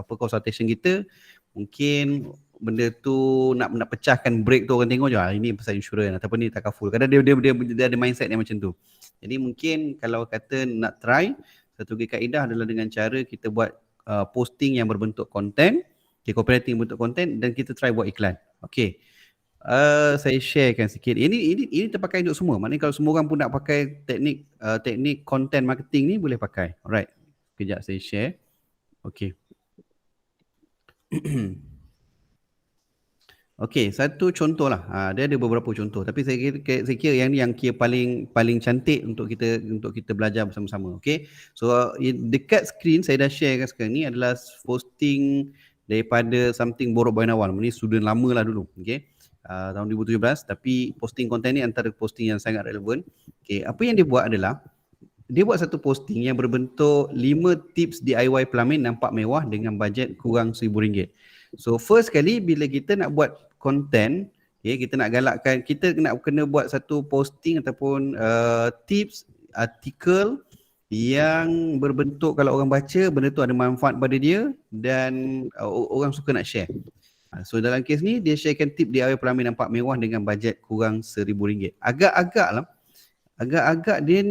consultation kita, mungkin benda tu nak pecahkan break tu, orang tengok je ini pasal insurans ataupun ni takaful. Kadang dia ada mindset yang macam tu. Jadi mungkin kalau kata nak try, satu kaedah adalah dengan cara kita buat posting yang berbentuk konten, copywriting bentuk konten, dan kita try buat iklan. Okay. Saya sharekan sikit. Ini terpakai untuk semua. Maknanya kalau semua orang pun nak pakai teknik content marketing ni, boleh pakai. Alright. Kejap saya share. Okay. Okey, satu contoh lah. Dia ada beberapa contoh, tapi saya kira yang ni yang kira paling cantik untuk kita belajar bersama-sama. Okey. So dekat skrin saya dah share sekarang ni adalah posting daripada Something Borrowed by Nawal. Ini student lama lah dulu. Okey. Tahun 2017, tapi posting konten ni antara posting yang sangat relevan. Okey, apa yang dia buat adalah dia buat satu posting yang berbentuk 5 tips DIY pelamin nampak mewah dengan bajet kurang RM1,000. So first kali bila kita nak buat content, kita nak galakkan, kita nak kena buat satu posting ataupun tips artikel yang berbentuk kalau orang baca benda tu ada manfaat pada dia dan orang suka nak share. So dalam kes ni dia sharekan tip DIY pelamin nampak mewah dengan bajet kurang RM1,000. Agak-agak dia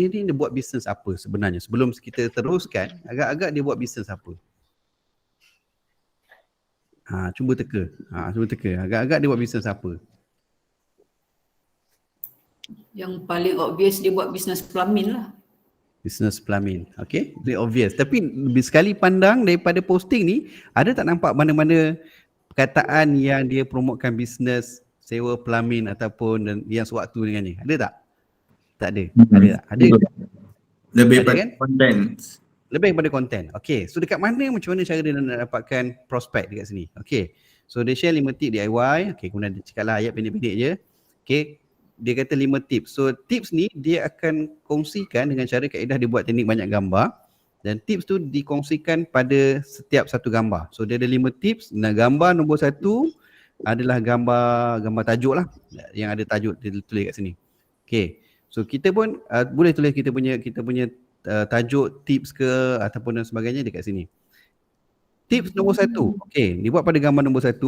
ni buat bisnes apa sebenarnya? Sebelum kita teruskan, agak-agak dia buat bisnes apa? Cuba teka. Agak-agak dia buat bisnes apa? Yang paling obvious dia buat bisnes pelamin lah. Bisnes pelamin. Okay, very obvious. Tapi sekali pandang daripada posting ni, ada tak nampak mana-mana perkataan yang dia promotkan bisnes sewa pelamin ataupun yang sewaktu dengannya? Ada tak? Tak ada. Ada tak? Ada. Lebih ada, pada kan? konten. Lebih pada konten. Okay. So dekat mana, macam mana cara dia nak dapatkan prospek dekat sini? Okay. So dia share 5 tip DIY. Okay. Kemudian dia cakap lah ayat pendek-pendek je. Okay. Dia kata 5 tips. So tips ni dia akan kongsikan dengan cara kaedah dia buat teknik banyak gambar. Dan tips tu dikongsikan pada setiap satu gambar. So dia ada 5 tips. Nah, gambar nombor 1 adalah gambar tajuk lah. Yang ada tajuk dia tulis kat sini. Okay. So kita pun boleh tulis kita punya tajuk tips ke ataupun dan sebagainya dekat sini. Tips nombor 1. Okey, dibuat pada gambar nombor 1.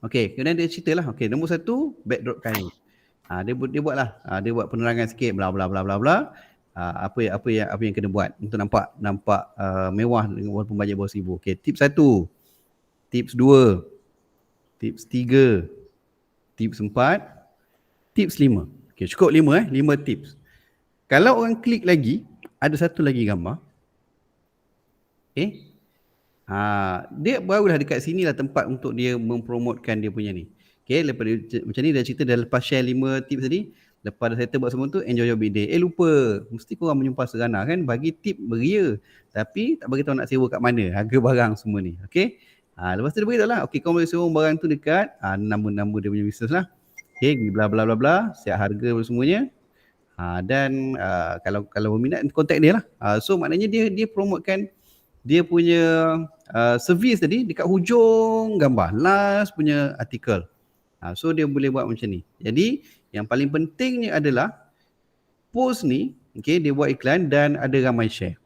Okey, kemudian dia ceritalah. Okey, nombor 1 backdrop kain. Dia buatlah. Dia buat penerangan sikit bla bla bla bla bla. Apa yang kena buat untuk nampak mewah walaupun bajet bawah RM1,000. Okey, tips 1. Tips 2. Tips 3. Tips 4. Tips 5. Okey, cukup 5 tips. Kalau orang klik lagi, ada satu lagi gambar. Okay. Dia barulah dekat sini lah tempat untuk dia mempromotkan dia punya ni. Okay, lepas macam ni dia cerita dah lepas share 5 tips tadi, lepas dah settle buat semua tu, enjoy your big day. Lupa, mesti korang menyumpah serana kan, bagi tip beria. Tapi tak beritahu nak sewa kat mana, harga barang semua ni. Okay. Lepas tu dia beritahu lah, okay, kau boleh sewa barang tu dekat, nama dia punya bisnes lah. Okay, bla bla bla bla, siap harga semuanya. Dan kalau berminat kontak dia lah. So maknanya dia promotekan dia punya servis tadi dekat hujung gambar, last punya artikel. So dia boleh buat macam ni. Jadi yang paling pentingnya adalah post ni, okay, dia buat iklan dan ada ramai share.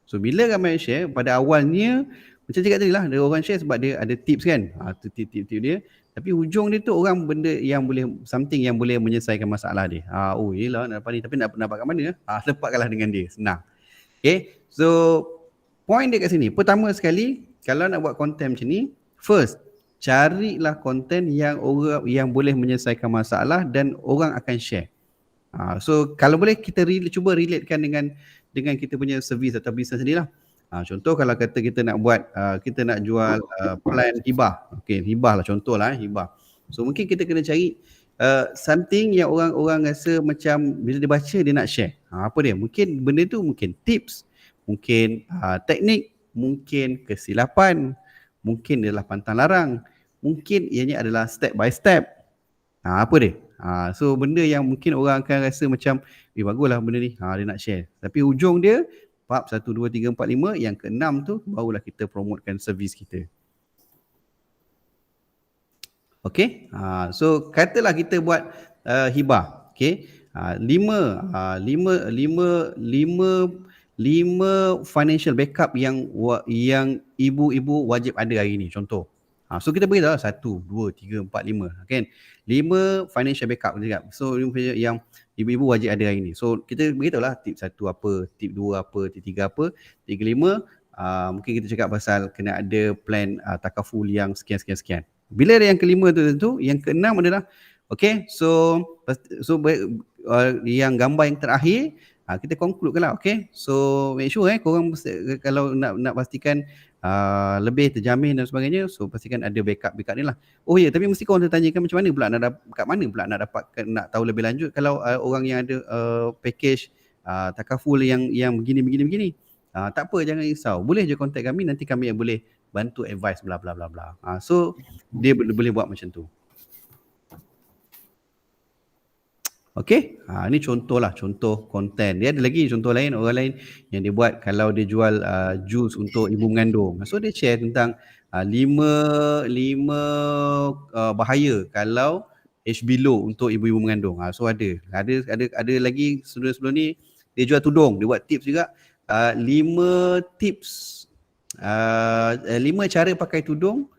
So bila ramai share, pada awalnya macam cakap tadi lah, ada orang share sebab dia ada tips kan. Tip-tip dia. Tapi hujung dia tu orang benda yang boleh, something yang boleh menyelesaikan masalah dia. Yelah nak dapat ni, tapi nak dapat kat mana? Dapatkanlah dengan dia, senang. Okay, so point dia kat sini. Pertama sekali, kalau nak buat konten macam ni, first, carilah konten yang yang boleh menyelesaikan masalah dan orang akan share. So kalau boleh kita cuba relatekan dengan kita punya servis atau bisnes ni lah. Contoh kalau kata kita nak buat, kita nak jual plan hibah. Okay, hibah lah contoh lah, hibah. So mungkin kita kena cari something yang orang rasa macam bila dia baca dia nak share. Apa dia? Mungkin benda tu mungkin tips, mungkin teknik, mungkin kesilapan, mungkin adalah pantang larang, mungkin ianya adalah step by step. Apa dia? So benda yang mungkin orang akan rasa macam baguslah benda ni, dia nak share. Tapi hujung dia bab 1, 2, 3, 4, 5, yang ke-6 tu barulah kita promotekan servis kita. Okay, so katalah kita buat hibah. Okay, 5 financial backup yang ibu-ibu wajib ada hari ni, contoh. So kita beritahu 1, 2, 3, 4, 5 kan. 5 financial backup juga. So yang ibu-ibu wajib ada hari ni. So kita beritahu lah tip 1 apa, tip 2 apa, tip 3 apa, tip 5 mungkin kita cakap pasal kena ada plan takaful yang sekian. Bila ada yang ke-5 tu tentu, yang ke-6 adalah okay, so yang gambar yang terakhir kita conclude lah, okay? So make sure korang kalau nak pastikan lebih terjamin dan sebagainya, so pastikan ada backup ni lah. Oh ya, tapi mesti korang tertanyakan macam mana pula kat mana pula nak dapatkan, nak tahu lebih lanjut kalau orang yang ada package takaful yang begini. Tak apa, jangan risau. Boleh je contact kami, nanti kami yang boleh bantu advice bla bla bla bla. So dia boleh buat macam tu. Okay, ini contoh konten. Dia ada lagi contoh lain, orang lain yang dia buat kalau dia jual jus untuk ibu mengandung. So dia share tentang 5 bahaya kalau HB low untuk ibu-ibu mengandung. So ada lagi sebelum ni dia jual tudung, dia buat tips juga 5 tips 5 cara pakai tudung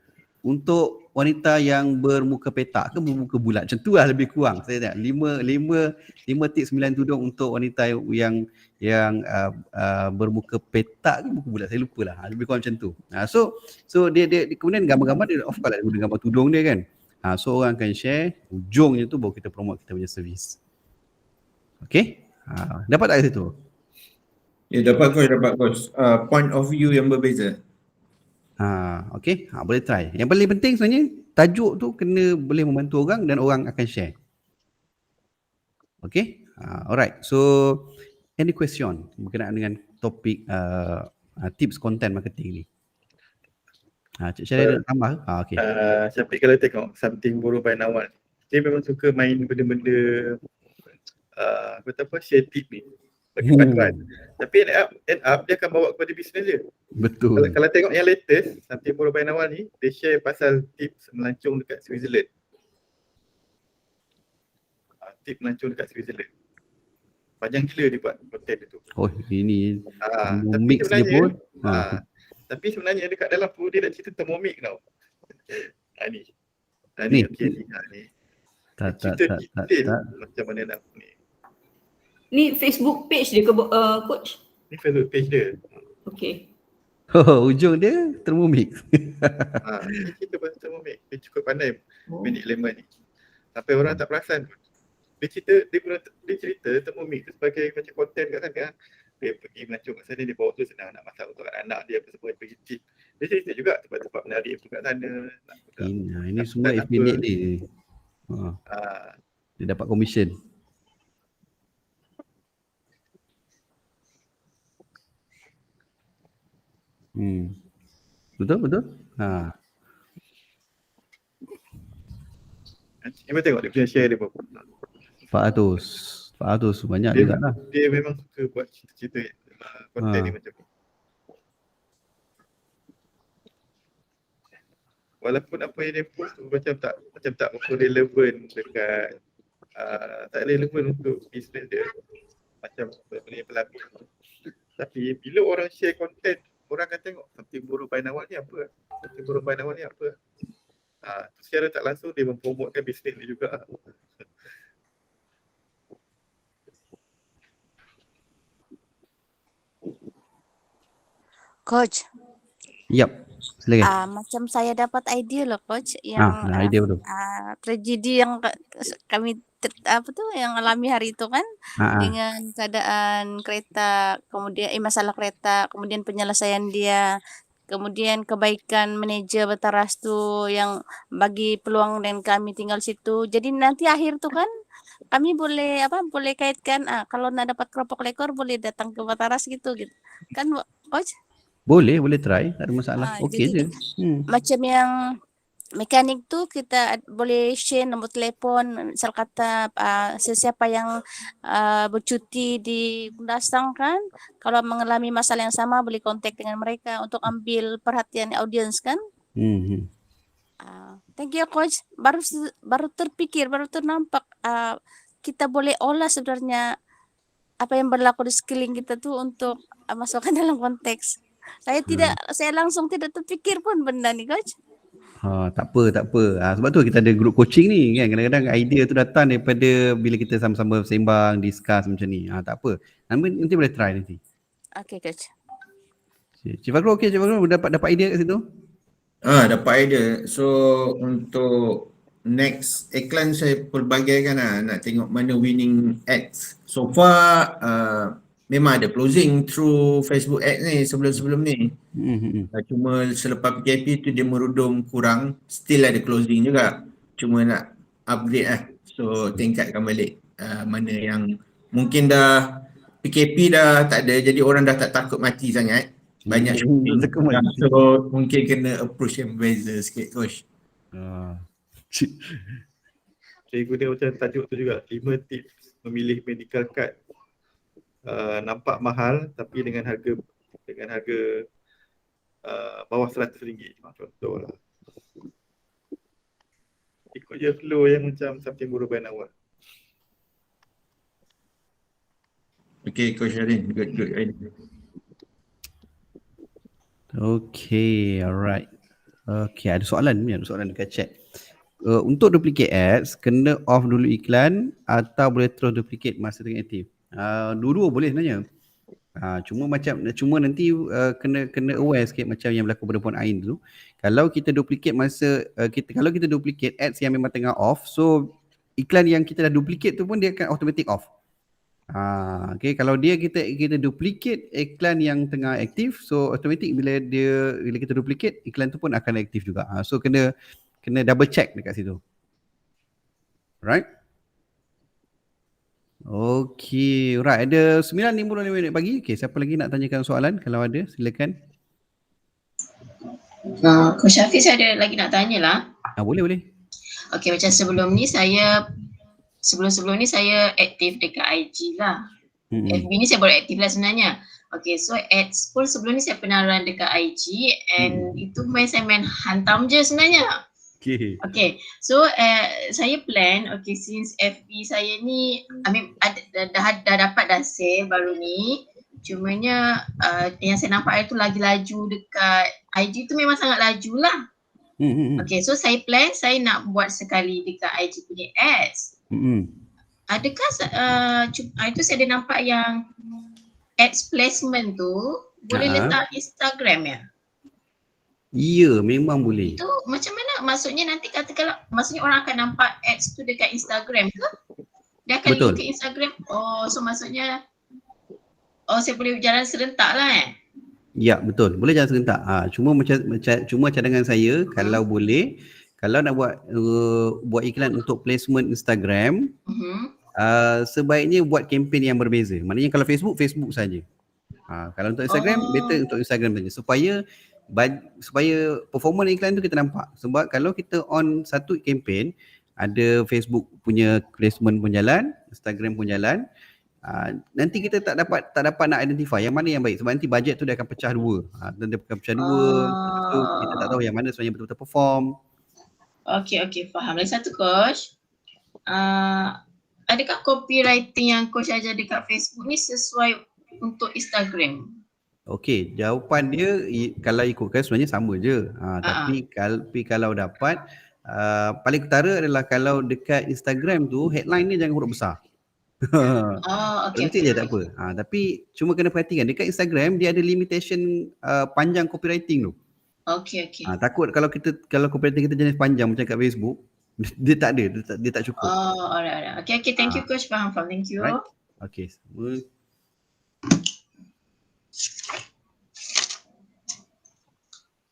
untuk wanita yang bermuka petak ke bermuka bulat. Macam tu lah lebih kurang. Saya tengok 5 tips 9 tudung untuk wanita yang bermuka petak ke muka bulat. Saya lupa lah. Lebih kurang macam tu. So dia kemudian gambar-gambar dia of course lah guna gambar tudung dia kan. So orang akan share, ujungnya tu baru kita promote kita punya servis. Okay? Dapat tak kat situ? Ya, dapat coach. Point of view yang berbeza. Okay, boleh try. Yang paling penting sebenarnya tajuk tu kena boleh membantu orang dan orang akan share. Okay, alright. So any question berkenaan dengan topik tips content marketing ni? Cik Syaril nak tambah? Okay. Syafiq kalau tengok Something Borrowed by Nawal, dia memang suka main benda-benda share tip ni. Bagi bantuan. Tapi end up dia akan bawa kepada bisnes dia. Betul. Kalau tengok yang latest, Something Borrowed by Nawal ni, dia share pasal tips melancong dekat Switzerland. Tip melancong dekat Switzerland. Panjang gila dia buat konten dia tu. Oh, ini mix dia pun. Tapi sebenarnya dekat dalam tu dia dah cerita Thermomix tau. Ni. Tak. Macam mana nak ni. Ni Facebook page dia ke coach? Ni Facebook page dia. Okay. Ujung dia Thermomix. Dia cerita pasal Thermomix. Dia cukup pandai manage lemon ni. Sampai orang tak perasan. Dia cerita Thermomix sebagai macam konten kat sana. Dia pergi melancong kat sana, dia bawa tu senang nak masak untuk anak dia apa semua, dia pergi tip. Dia cerita juga tempat-tempat menarik kat sana. Ini semua affiliate dia. Dia dapat komisen. Betul. Memang tengok dia punya share dia berapa. 400 banyak juga lah. Dia memang suka buat cerita konten ni macam ni. Walaupun apa yang dia post tu macam tak berapa relevan dekat tak relevan untuk bisnes dia. Macam benda yang berlaku. Tapi bila orang share konten, orang akan tengok Something Borrowed by Nawal ni apa. Secara tak langsung dia mempromotkan bisnes dia juga. Coach. Yap, silakan. Macam saya dapat idea loh coach yang idea betul. tragedi yang kami yang alami hari itu kan dengan keadaan kereta, kemudian masalah kereta, kemudian penyelesaian dia, kemudian kebaikan manajer Betaras tu yang bagi peluang dan kami tinggal situ. Jadi nanti akhir tu kan kami boleh kaitkan kalau nak dapat keropok lekor boleh datang ke Betaras gitu kan coach? Boleh try, tak ada masalah. Okey je. Macam yang mekanik tu kita boleh share nombor telefon, misal kata sesiapa yang bercuti di Kundasang kan, kalau mengalami masalah yang sama boleh kontak dengan mereka untuk ambil perhatian audiens kan. Thank you coach. Baru terpikir, baru ternampak kita boleh olah sebenarnya apa yang berlaku di sekeliling kita tu untuk masukkan dalam konteks. Saya langsung tidak terpikir pun benda ni coach. Tak apa. Sebab tu kita ada group coaching ni kan. Kadang-kadang idea tu datang daripada bila kita sama-sama sembang, discuss macam ni. Tak apa. Nanti boleh try nanti. Okay coach. Cik Fakrul dapat idea kat situ? Dapat idea. So untuk next iklan saya pelbagaikan lah, nak tengok mana winning ads. So far memang ada closing through Facebook ads ni sebelum-sebelum ni. Cuma selepas PKP tu dia merudum kurang, still ada closing juga. Cuma nak upgrade lah. So tingkatkan balik mana yang mungkin dah PKP dah tak ada, jadi orang dah tak takut mati sangat. Banyak shopping. So mungkin kena approach yang berbeza sikit coach. Saya guna macam tajuk tu juga, 5 tips memilih medical card nampak mahal tapi dengan harga bawah RM100, contoh lah. Ikut je flow yang macam something Buruban awal. Okay, Coach Arin, good idea. Okay, alright. Okay, ada soalan dekat chat. Untuk duplicate ads, kena off dulu iklan atau boleh terus duplicate masa tengah aktif? Dua-dua boleh sebenarnya. Cuma nanti kena aware sikit macam yang berlaku pada Puan Ain tu. Kalau kita duplicate kalau kita duplicate ads yang memang tengah off, so iklan yang kita dah duplicate tu pun dia akan automatic off. Okay, kalau kita duplicate iklan yang tengah aktif, so automatic bila kita duplicate, iklan tu pun akan aktif juga. So kena double check dekat situ. Right? Okay, right. Ada 9:55 minit pagi. Okay, siapa lagi nak tanyakan soalan? Kalau ada, silakan. Coach Hafiz ada lagi nak tanya lah. Boleh. Okay, macam sebelum ni saya aktif dekat IG lah. FB ni saya baru aktif lah sebenarnya. Okay, so ads pun sebelum ni saya pernah run dekat IG and itu saya main hantam je sebenarnya. Okay, so saya plan, okay, since FB saya ni, dah dapat sale baru ni, cumanya yang saya nampak itu lagi laju dekat IG tu memang sangat laju lah. Okay, so saya plan, saya nak buat sekali dekat IG punya ads. Adakah itu saya ada nampak yang ads placement tu boleh letak Instagram ya? Ya, memang boleh. Itu macam mana? Maksudnya nanti katakanlah, maksudnya orang akan nampak ads tu dekat Instagram ke? Dia akan link ke Instagram? Oh, so maksudnya saya boleh jalan serentak lah Ya, betul. Boleh jalan serentak. Cuma cadangan saya kalau boleh, kalau nak buat iklan untuk placement Instagram, sebaiknya buat kempen yang berbeza. Maknanya kalau Facebook saja. Kalau untuk Instagram, better untuk Instagram saja supaya performance iklan tu kita nampak. Sebab kalau kita on satu kempen, ada Facebook punya placement pun jalan, Instagram pun jalan, nanti kita tak dapat nak identify yang mana yang baik. Sebab nanti budget tu dia akan pecah dua. Dan dia akan pecah dua, so kita tak tahu yang mana sebenarnya betul-betul perform. Okay, faham. Lagi satu coach, adakah copywriting yang coach ajar dekat Facebook ni sesuai untuk Instagram? Okey, jawapan dia kalau ikutkan sebenarnya sama je. Tapi kalau dapat, paling utara adalah kalau dekat Instagram tu headline ni jangan huruf besar. Cantik je tak apa. Tapi cuma kena perhatikan dekat Instagram dia ada limitation panjang copywriting tu. Okay. Takut kalau copywriting kita jenis panjang macam kat Facebook, dia tak ada, dia tak cukup. Alright. Okay, thank you coach, faham. Thank you. Right? Okay.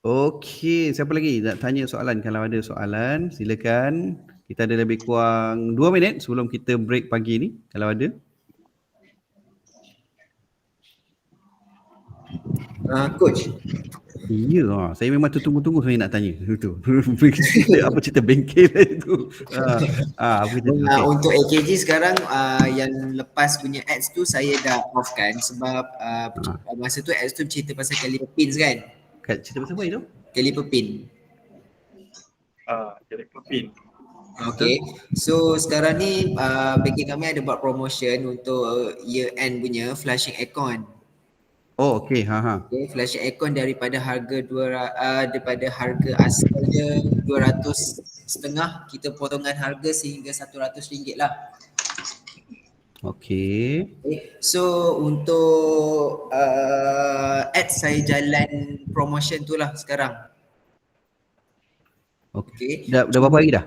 Okey, siapa lagi nak tanya soalan? Kalau ada soalan, silakan. Kita ada lebih kurang 2 minit sebelum kita break pagi ni, kalau ada. Coach. Ya, saya memang tunggu-tunggu sebenarnya nak tanya. Itu. Apa cerita bengkel itu? Untuk AKG sekarang yang lepas punya ads tu saya dah off kan sebab masa tu ads tu cerita pasal caliper pins kan? Cerita pasal apa itu? Caliper pin. Caliper pin. Okay, so sekarang ni bagi kami ada buat promotion untuk year end punya flashing aircon. Oh, okey, Okay, flashing aircon daripada harga asal dia 200.5, kita potongan harga sehingga RM100 lah. Okay. So untuk ads saya jalan promotion tu lah sekarang. Okay. Dah berapa hari dah?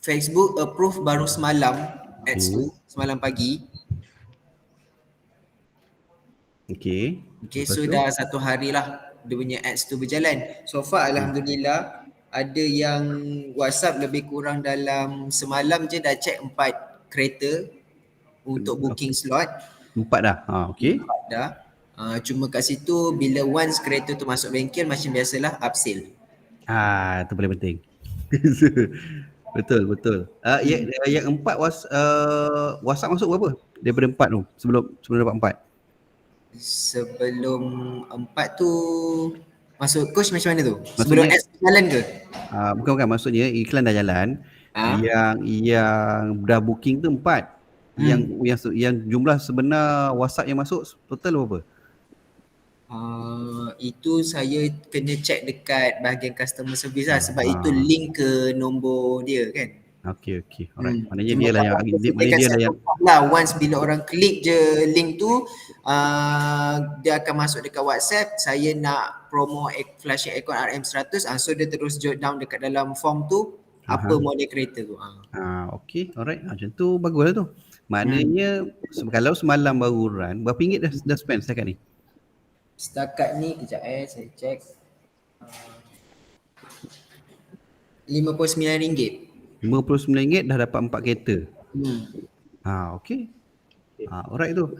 Facebook approve baru semalam, ads tu semalam pagi. Okay. Okay, so dah 1 hari lah dia punya ads tu berjalan. So far alhamdulillah ada yang WhatsApp lebih kurang dalam semalam je dah check 4 kereta untuk booking slot. 4 dah. Okay. 4 dah. Cuma kat situ bila once kereta tu masuk bengkel macam biasalah upsell. Itu paling penting. Betul. Yang 4 WhatsApp masuk berapa? Daripada 4 tu sebelum dapat 4. Sebelum 4 tu masuk coach macam mana tu? Sebelum ads jalan ke? Bukan, maksudnya iklan dah jalan. Yang dah booking tu 4. Yang jumlah sebenar WhatsApp yang masuk total berapa? Itu saya kena check dekat bahagian customer service lah sebab itu link ke nombor dia kan. Okay. Alright. Maknanya dia lah yang once bila orang klik je link tu dia akan masuk dekat WhatsApp, saya nak promo flashing aircon RM100, so dia terus jot down dekat dalam form tu apa model kereta tu. Okay, alright. Macam tu bagus lah tu. Maknanya kalau semalam baru run, berapa ringgit dah spend setakat ni? Setakat ni kejap saya check. RM59. RM59 dah dapat 4 kereta. Okay. Alright tu.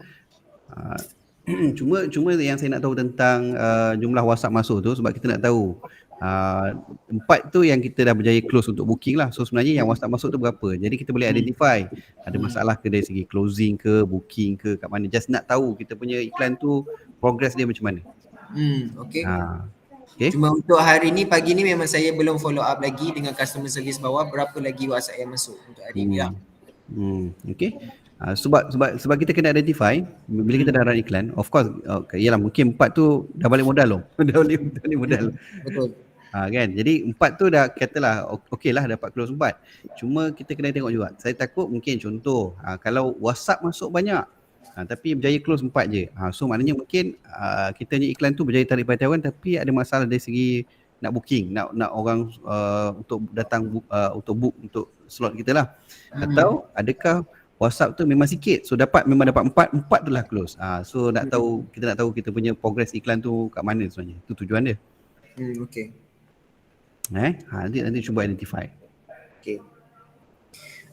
Cuma yang saya nak tahu tentang jumlah WhatsApp masuk tu sebab kita nak tahu 4 tu yang kita dah berjaya close untuk booking lah. So sebenarnya yang WhatsApp masuk tu berapa? Jadi kita boleh identify ada masalah ke dari segi closing ke, booking ke, kat mana. Just nak tahu kita punya iklan tu progress dia macam mana. Okay. Okay. Cuma untuk hari ni, pagi ni memang saya belum follow up lagi dengan customer service bawah berapa lagi WhatsApp yang masuk untuk hari ni lah. Okay. Sebab kita kena identify bila kita dah run iklan, of course yalah mungkin 4 tu dah balik modal dah balik modal. Betul. Kan, jadi 4 tu dah katalah okey lah dapat close 4. Cuma kita kena tengok juga. Saya takut mungkin contoh kalau WhatsApp masuk banyak tapi berjaya close 4 je. So maknanya mungkin kita punya iklan tu berjaya tarik perhatian tapi ada masalah dari segi nak booking, nak orang untuk datang untuk book untuk slot kita lah. Atau adakah WhatsApp tu memang sikit, so memang dapat 4 tu lah close. So kita nak tahu kita punya progress iklan tu kat mana sebenarnya. Itu tujuan dia. Okay. Nanti cuba identify. Okay.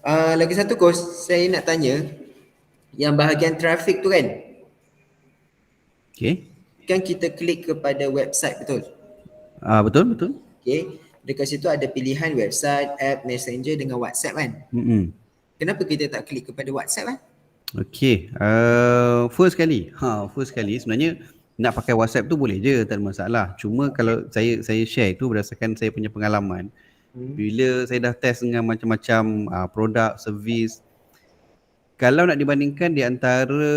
Lagi satu coach, saya nak tanya yang bahagian traffic tu kan. Okay. Kan kita klik kepada website, betul? Betul. Okay. Dekat situ ada pilihan website, app, messenger dengan WhatsApp kan? Kenapa kita tak klik kepada WhatsApp kan? Okay. First kali sebenarnya nak pakai WhatsApp tu boleh je, tak ada masalah. Cuma kalau saya share itu berdasarkan saya punya pengalaman. Bila saya dah test dengan macam-macam produk, servis, kalau nak dibandingkan di antara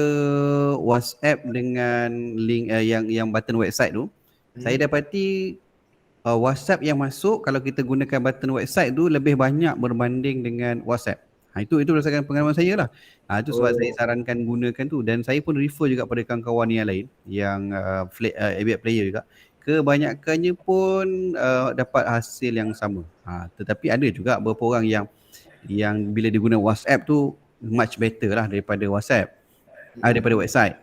WhatsApp dengan link yang button website tu, saya dapati WhatsApp yang masuk kalau kita gunakan button website tu lebih banyak berbanding dengan WhatsApp. Itu berdasarkan pengalaman saya lah. Itu sebab saya sarankan gunakan tu, dan saya pun refer juga pada kawan-kawan yang lain yang aviat player juga. Kebanyakannya pun dapat hasil yang sama. Tetapi ada juga beberapa orang yang bila dia guna WhatsApp tu much better lah daripada WhatsApp, daripada website.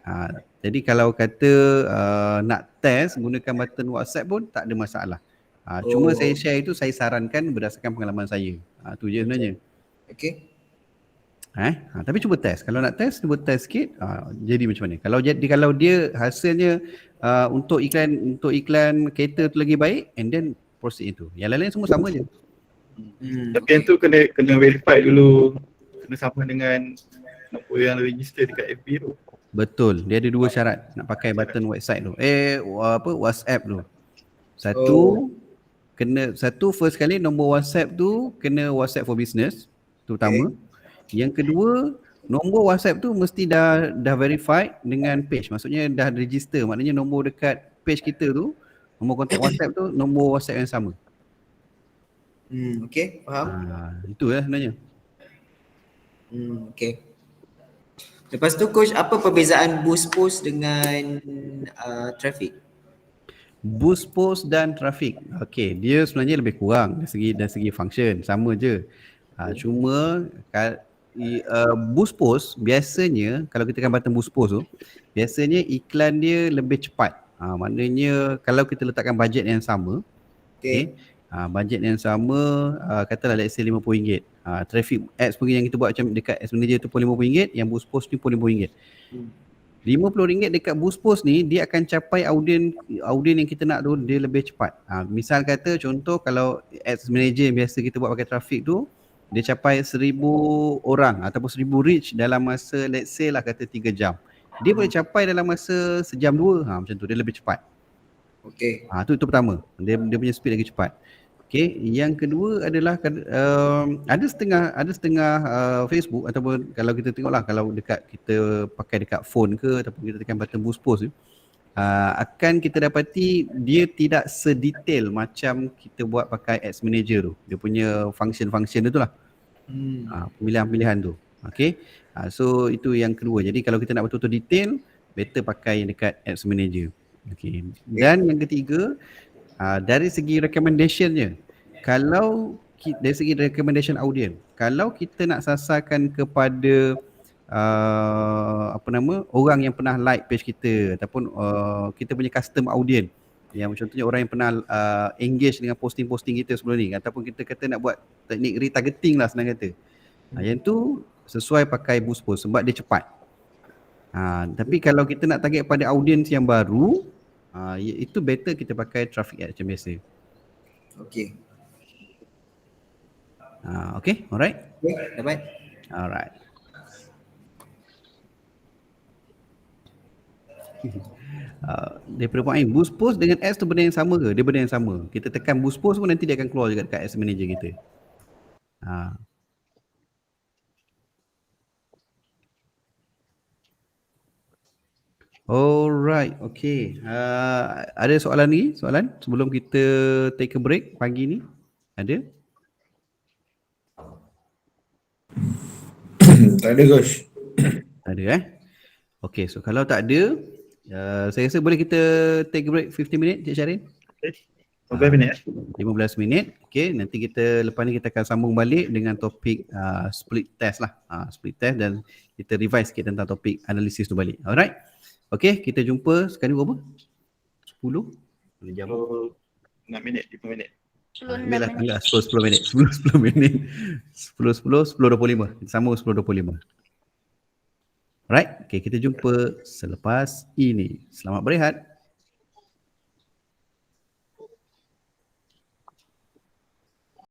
Jadi kalau kata nak test gunakan button WhatsApp pun tak ada masalah. Cuma saya share itu, saya sarankan berdasarkan pengalaman saya. Tu je sebenarnya. Okay. Tapi cuba test. Kalau nak test, cuba test sikit. Jadi macam mana? Kalau dia hasilnya untuk iklan kereta tu lagi baik, and then proceed itu. Yang lain-lain semua sama je. Tapi yang tu kena verify dulu. Kena sama dengan nombor yang register dekat FB tu. Betul. Dia ada 2 syarat nak pakai button website tu. WhatsApp tu. Satu first kali nombor WhatsApp tu kena WhatsApp for business, tu pertama. Yang kedua, nombor WhatsApp tu mesti dah verified dengan page. Maksudnya dah register. Maknanya nombor dekat page kita tu, nombor kontak WhatsApp tu nombor WhatsApp yang sama. Okay, faham. Itu lah sebenarnya. Okay. Lepas tu coach, apa perbezaan boost post dengan traffic? boost post dan trafik. Okey, dia sebenarnya lebih kurang dari segi function, sama je. Cuma boost post biasanya kalau kita tekan button boost post tu, biasanya iklan dia lebih cepat. Maknanya kalau kita letakkan bajet yang sama, okey, bajet yang sama, katalah let's say RM50. Traffic ads pun yang kita buat macam dekat Ads Manager tu pun RM50, yang boost post ni pun RM50. RM50 dekat boost post ni dia akan capai audien yang kita nak tu dia lebih cepat. Misal kata contoh kalau Ads Manager yang biasa kita buat pakai traffic tu, dia capai 1,000 orang ataupun 1,000 reach dalam masa let's say lah kata 3 jam. Dia boleh capai dalam masa sejam 2, macam tu, dia lebih cepat. Okey. Itu pertama, dia punya speed lagi cepat. Okey, yang kedua adalah ada setengah Facebook ataupun kalau kita tengoklah kalau dekat kita pakai dekat phone ke ataupun kita tekan button boost post tu, akan kita dapati dia tidak sedetail macam kita buat pakai Ads Manager tu. Dia punya function tu lah. Pemilihan-pemilihan tu. Okey. So itu yang kedua. Jadi kalau kita nak betul-betul detail, better pakai dekat Ads Manager. Okey. Dan yang ketiga, dari segi recommendationnya, kalau dari segi recommendation audience, kalau kita nak sasarkan kepada orang yang pernah like page kita ataupun kita punya custom audience, yang contohnya orang yang pernah engage dengan posting-posting kita sebelum ni, ataupun kita kata nak buat teknik retargeting lah senang kata, yang tu sesuai pakai boost post sebab dia cepat. Tapi kalau kita nak target pada audience yang baru, itu better kita pakai traffic ad macam biasa. Okey. Okay, alright. Okay, dapat. Alright. Daripada point boost post dengan ads tu benda yang sama ke? Dia benda yang sama. Kita tekan boost post pun nanti dia akan keluar juga dekat Ads Manager kita. Alright, okay. Ada soalan lagi? Soalan sebelum kita take a break pagi ni? Ada? Tak ada, Coach. Tak ada Okay, so kalau tak ada, saya rasa boleh kita take a break 15 minit, Cik Syarin? 15 minit. 15 minit. Okay, nanti kita lepas ni kita akan sambung balik dengan topik split test lah. Split test dan kita revise sikit tentang topik analisis tu balik. Alright? Okay, kita jumpa sekarang berapa? 10? Boleh jam? 6 minit, 5 minit. 10 10 minit. 10 minit. 10:25. Kita sambung 10:25. Alright, okay, kita jumpa selepas ini. Selamat berehat.